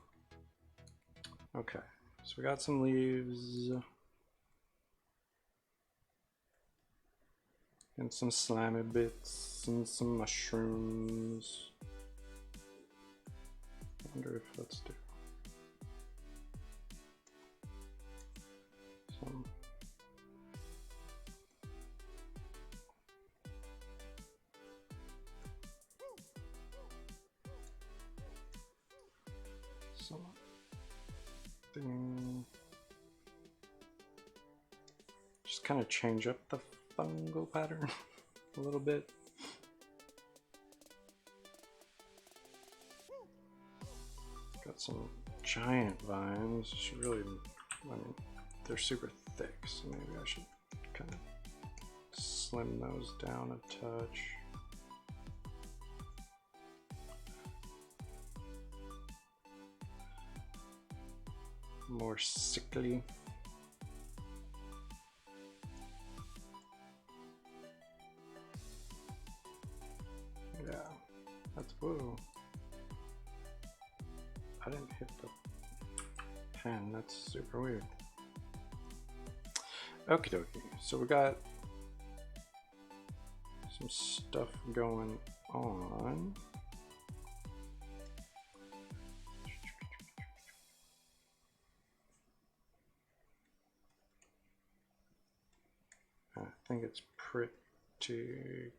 Okay, so we got some leaves and some slimy bits and some mushrooms. I wonder if let's do some. something. Just kind of change up the fungal pattern a little bit. Got some giant vines. Should really, I mean, they're super thick, so maybe I should kind of slim those down a touch. More sickly. Yeah, that's whoa. I didn't hit the pen, that's super weird. Okie dokie, so we got some stuff going on. I think it's pretty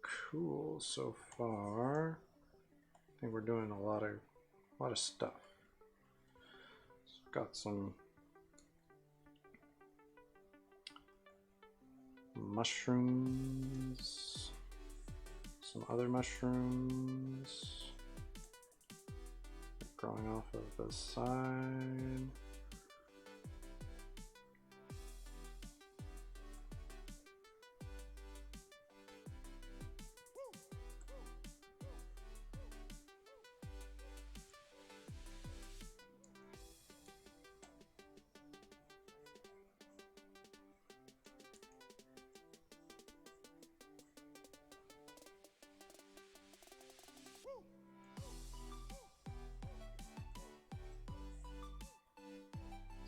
cool so far. I think we're doing a lot of stuff. So got some mushrooms, some other mushrooms growing off of the side.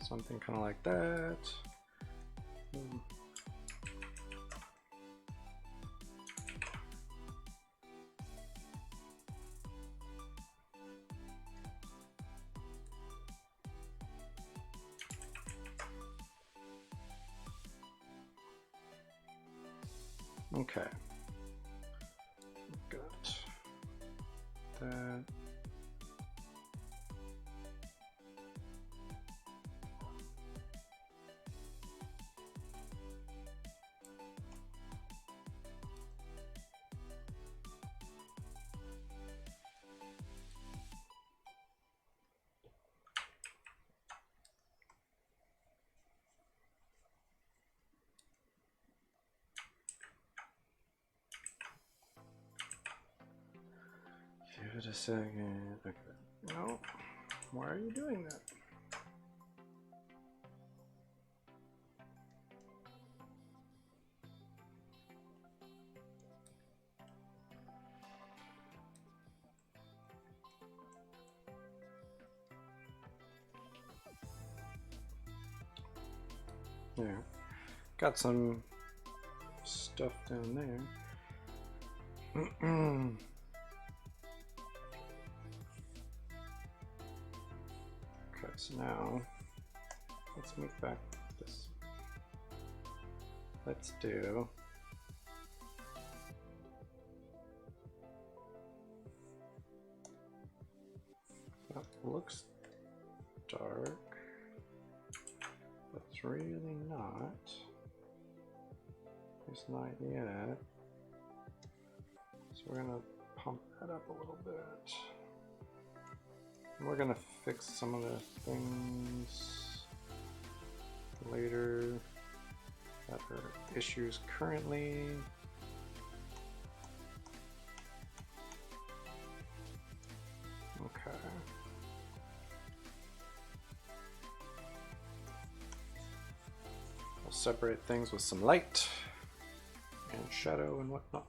Something kind of like that. Okay. Got that. Give it a second. Okay. No. Why are you doing that? There. Got some stuff down there. Okay, so now let's move back this. Let's do that. Looks dark, but it's really not. It's not yet. So we're gonna pump that up a little bit. We're gonna fix some of the things later that are issues currently. Okay. We'll separate things with some light and shadow and whatnot.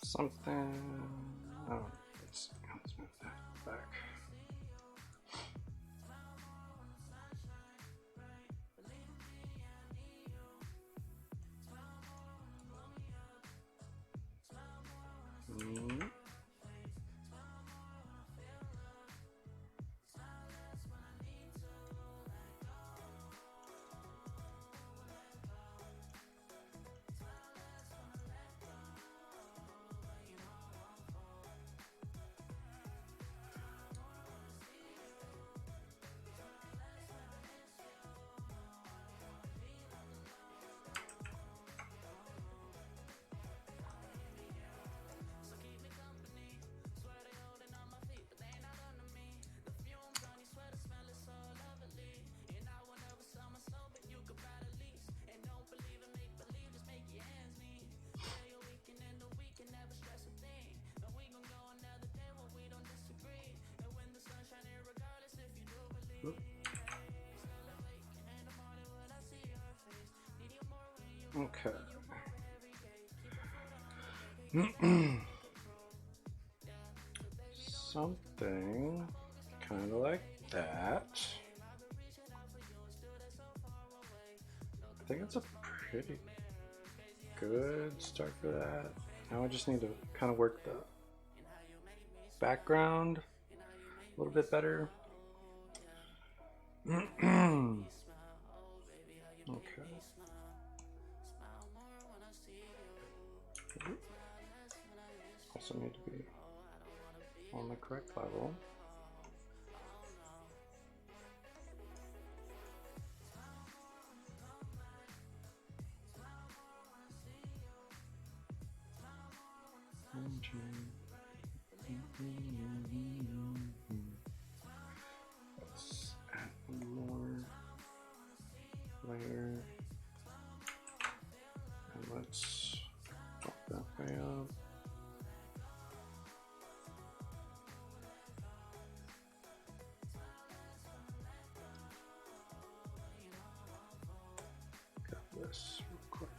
Something. Oh, let's move that back. Okay. Something kind of like that. I think it's a pretty good start for that. Now I just need to kind of work the background a little bit better. Okay. Also need to be on the correct level. Let's add one more layer, and let's pop that way up. Got this real quick.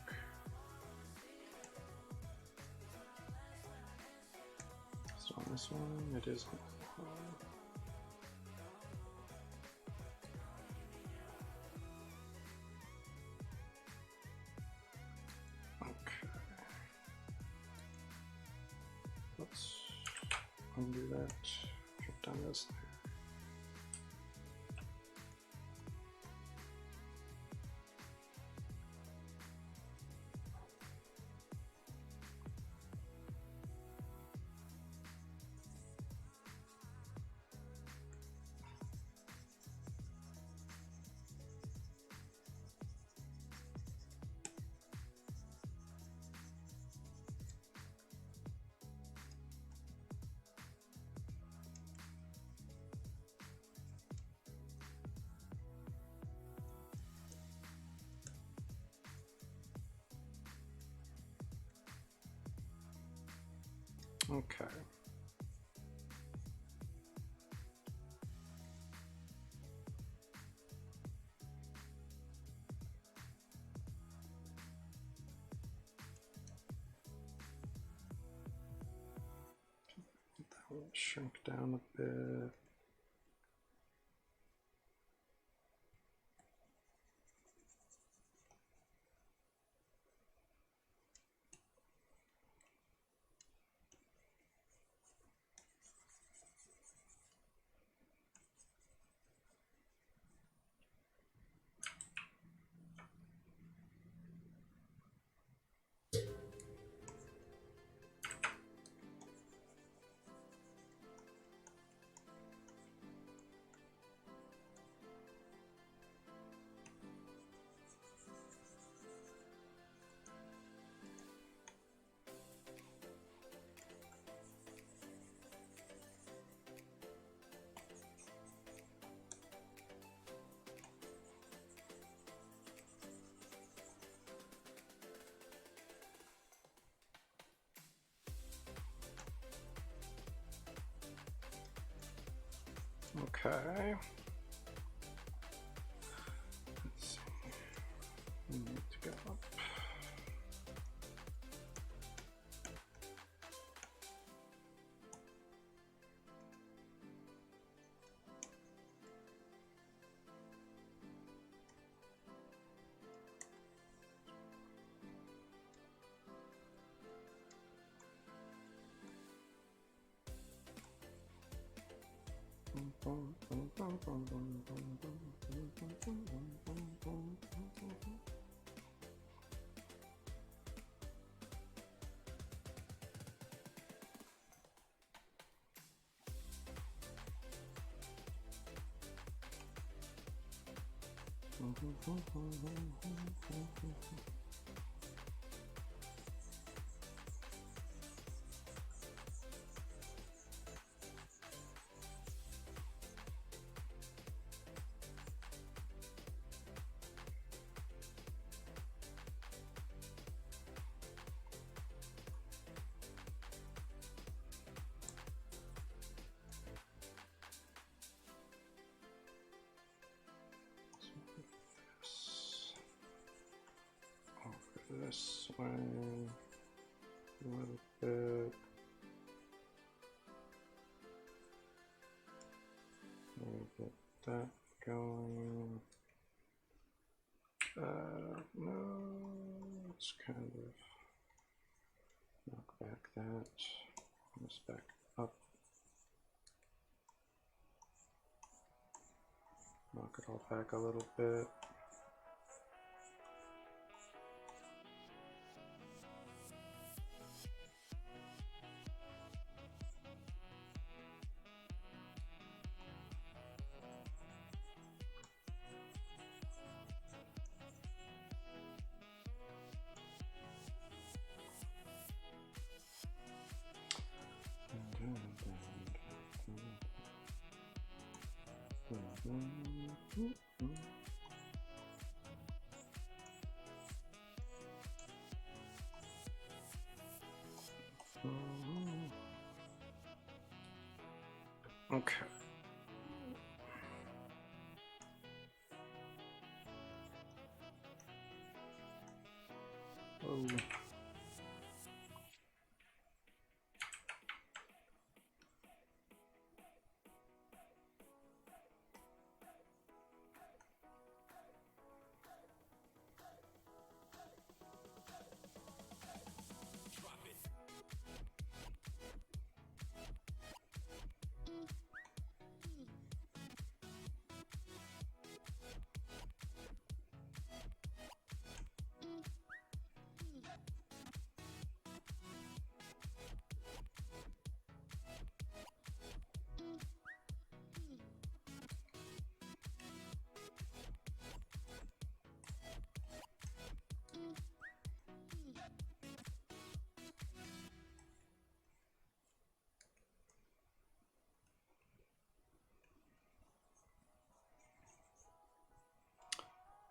So on this one, it is. Let's undo that, drop down this layer. Okay. That will shrink down a bit. Okay. Let's see. We need to go up. Over this way a little bit. Get that going. No, let's kind of knock back that. This back up. Knock it all back a little bit. Okay. Oh.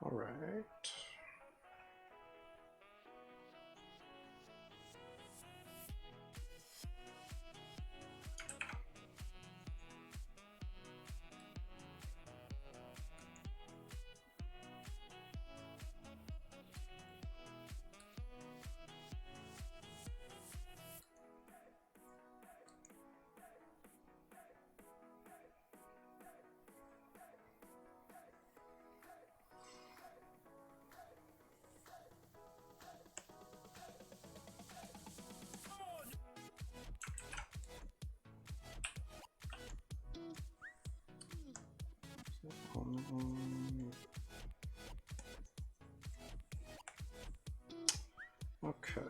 All right. on that one. Okay.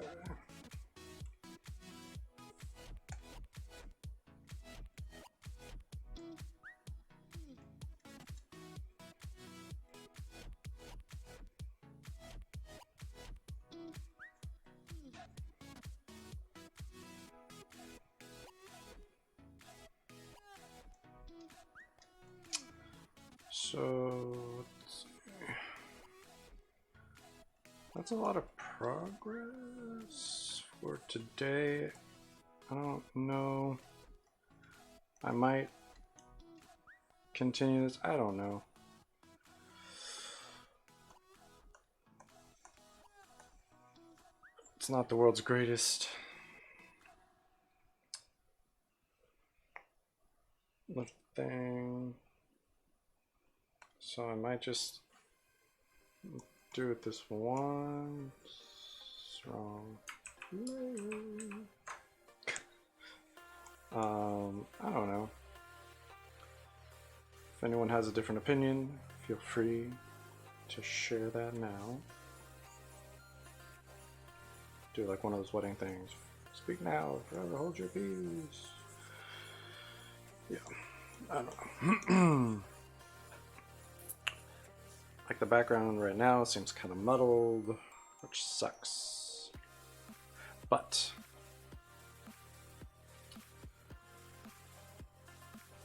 So let's see. That's a lot of progress for today. I don't know. I might continue this. I don't know. It's not the world's greatest thing. So I might just do it this once. Wrong. I don't know. If anyone has a different opinion, feel free to share that now. Do like one of those wedding things. Speak now, forever hold your peace. Yeah, I don't know. Like the background right now seems kind of muddled, which sucks. But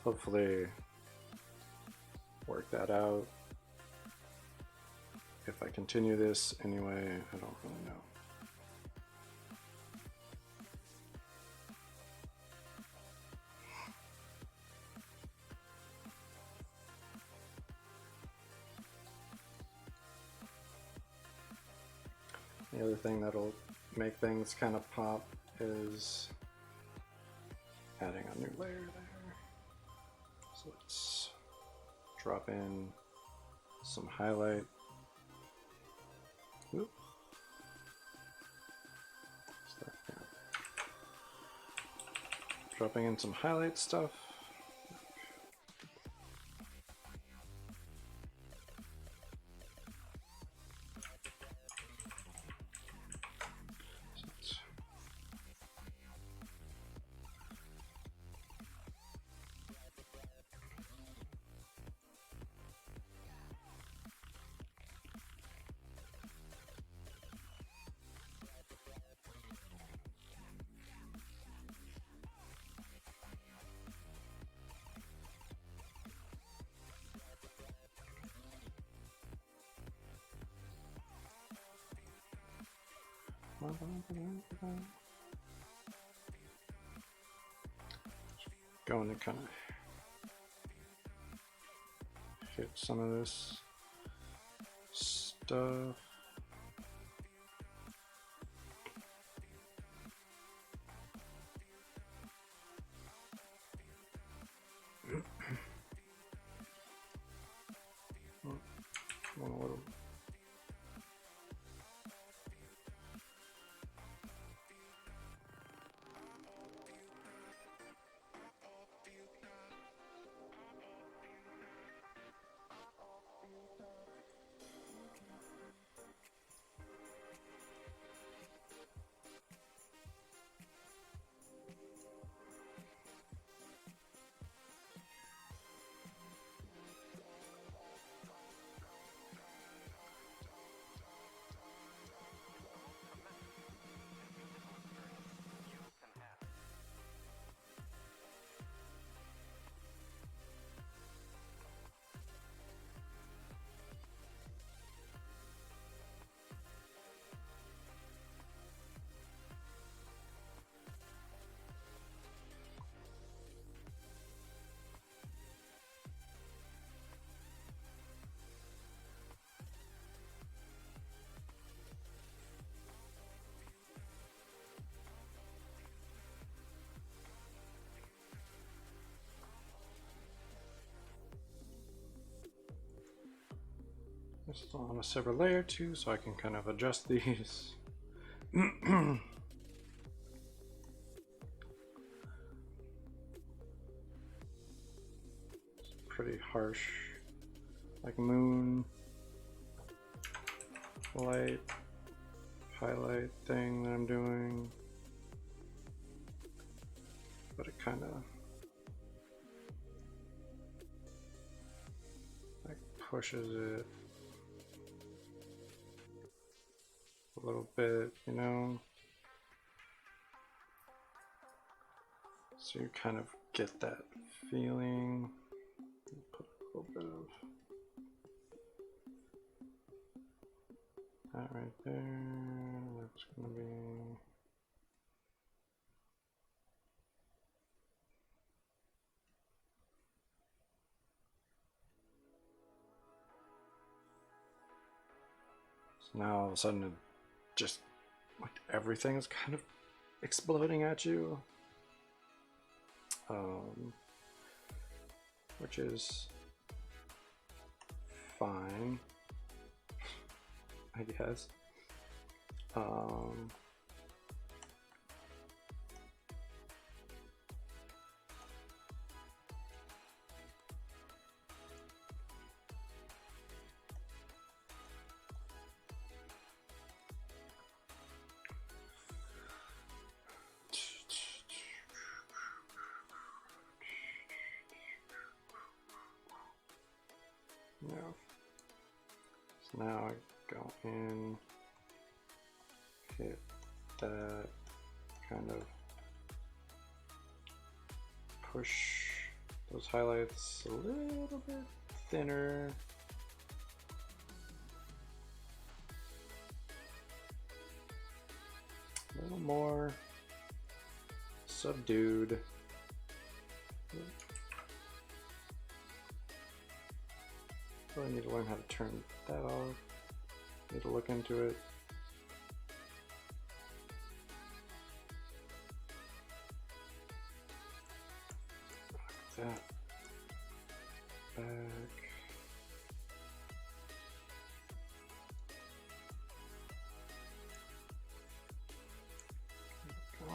hopefully work that out. If I continue this anyway, I don't really know. The other thing that'll make things kind of pop is adding a new layer there. So let's drop in some highlight. Oop. Dropping in some highlight stuff. Going to kind of hit some of this stuff. Come on, a little. This is on a separate layer too, so I can kind of adjust these. It's pretty harsh like moon light highlight thing that I'm doing, but it kind of like pushes it a little bit, you know, so you kind of get that feeling. Put a little bit of that right there. That's gonna be so now all of a sudden it just like everything is kind of exploding at you, which is fine, I guess. No. So now I go in, hit that, kind of push those highlights a little bit thinner. A little more subdued. Really need to learn how to turn that off. Need to look into it. Look at that. Back. Go.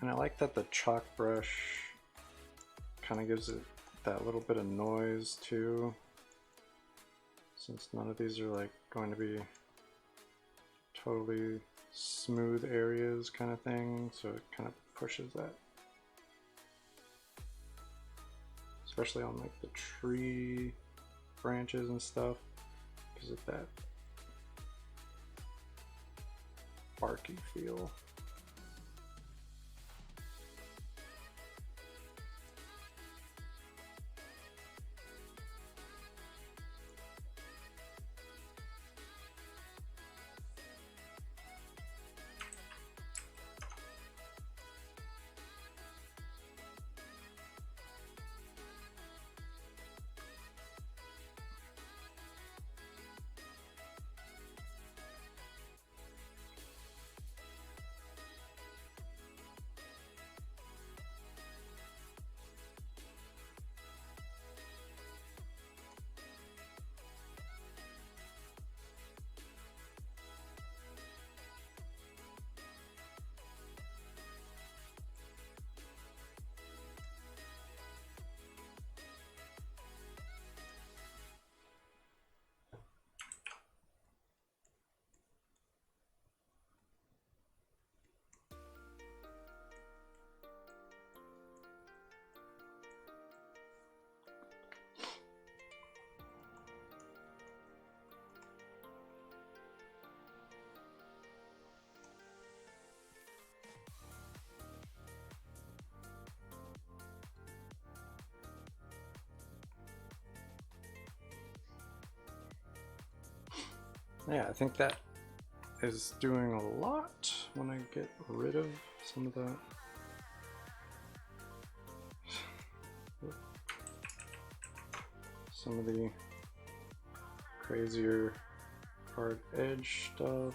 And I like that the chalk brush kind of gives it that little bit of noise too, since none of these are like going to be totally smooth areas kind of thing, so it kind of pushes that, especially on like the tree branches and stuff, gives it that barky feel. Yeah, I think that is doing a lot when I get rid of some of the crazier hard edge stuff.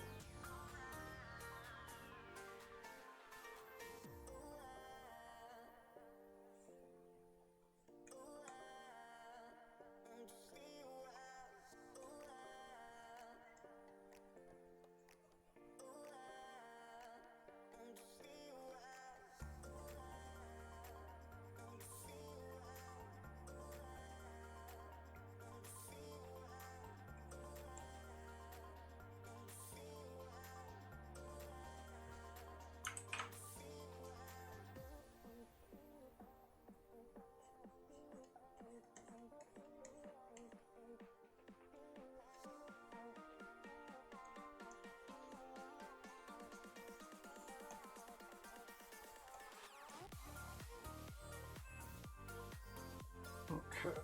Okay.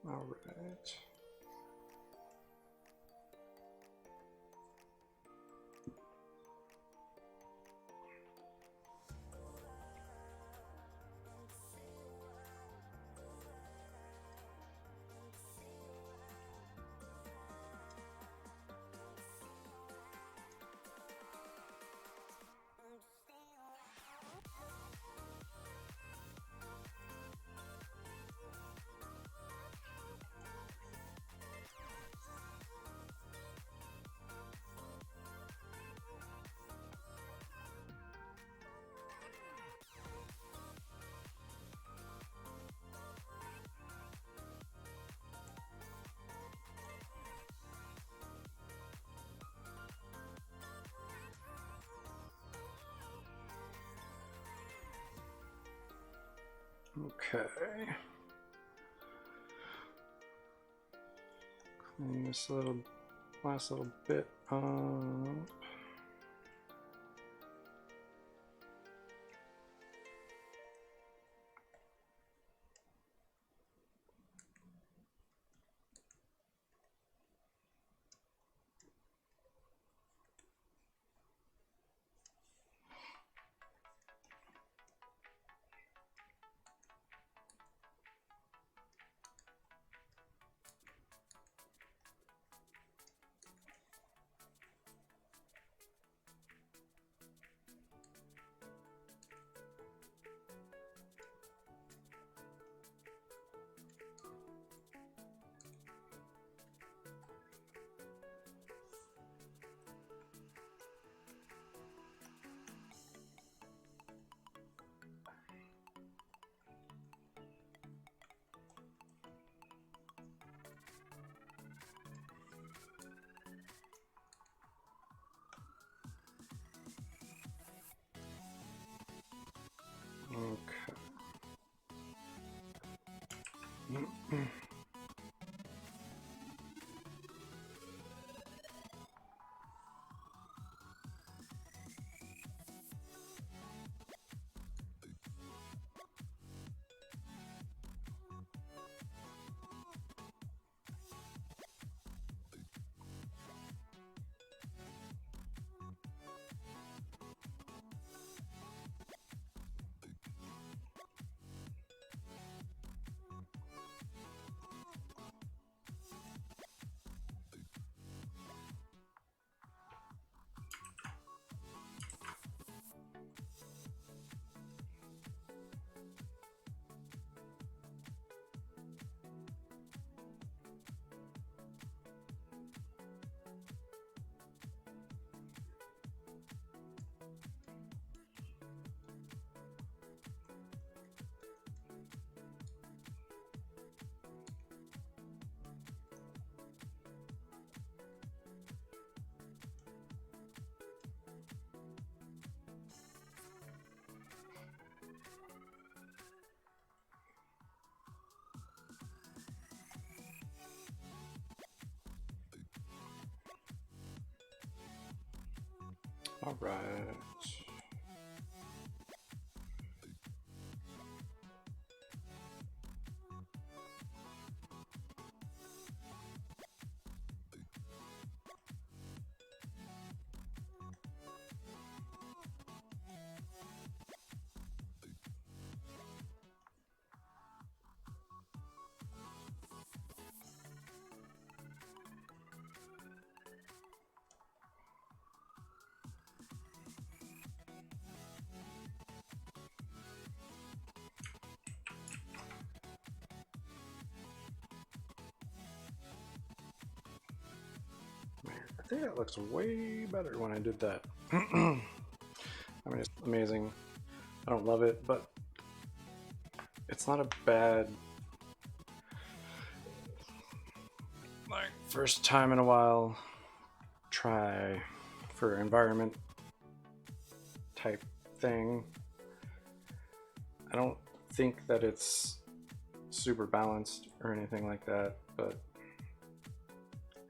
All right. Okay. Clean this last little bit up. Okay. All right. I think that looks way better when I did that. I mean, it's amazing. I don't love it, but it's not a bad, like, first time in a while try for environment type thing. I don't think that it's super balanced or anything like that, but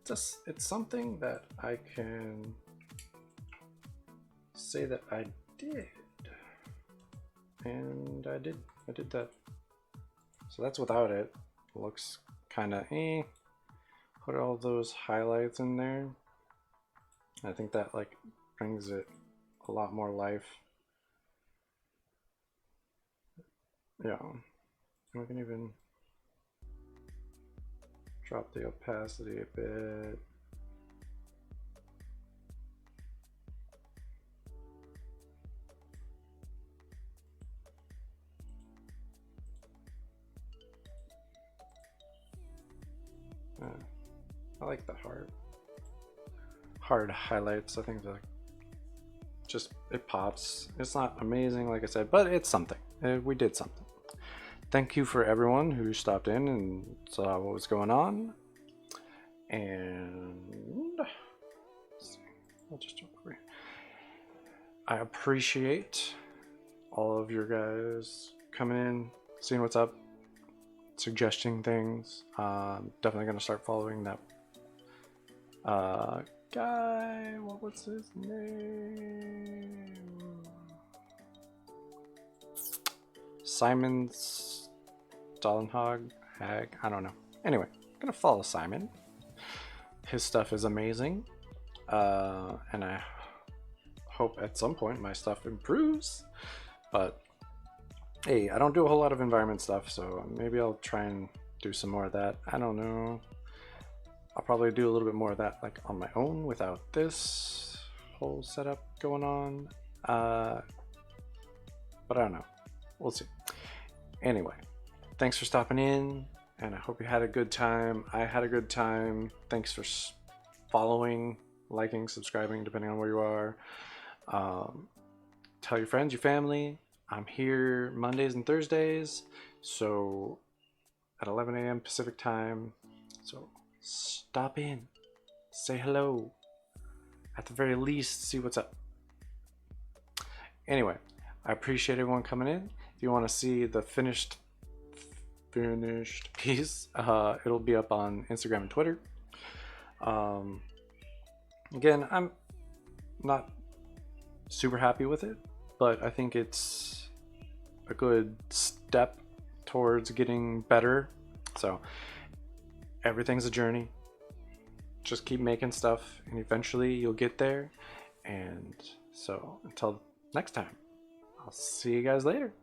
it's something that I can say that I did, and I did that. So that's without it. It looks kind of Put all those highlights in there. I think that like brings it a lot more life. Yeah, we can even drop the opacity a bit. I like the hard highlights. I think that just it pops. It's not amazing, like I said, but it's something. We did something. Thank you for everyone who stopped in and saw what was going on. And I'll just jump over here. I appreciate all of your guys coming in, seeing what's up, suggesting things. Definitely gonna start following that guy. What was his name? Simon's Stollenhag Hag. I don't know. Anyway, I'm gonna follow Simon. His stuff is amazing, and I hope at some point my stuff improves. But hey, I don't do a whole lot of environment stuff, so maybe I'll try and do some more of that. I don't know. I'll probably do a little bit more of that like on my own without this whole setup going on. But I don't know. We'll see. Anyway, thanks for stopping in, and I hope you had a good time. I had a good time. Thanks for following, liking, subscribing, depending on where you are. Tell your friends, your family. I'm here Mondays and Thursdays, so at 11 a.m. Pacific time. So stop in, say hello. At the very least, see what's up. Anyway, I appreciate everyone coming in. If you want to see the finished piece, it'll be up on Instagram and Twitter. Again, I'm not super happy with it, but I think it's a good step towards getting better. So everything's a journey. Just keep making stuff, and eventually you'll get there. And so until next time, I'll see you guys later.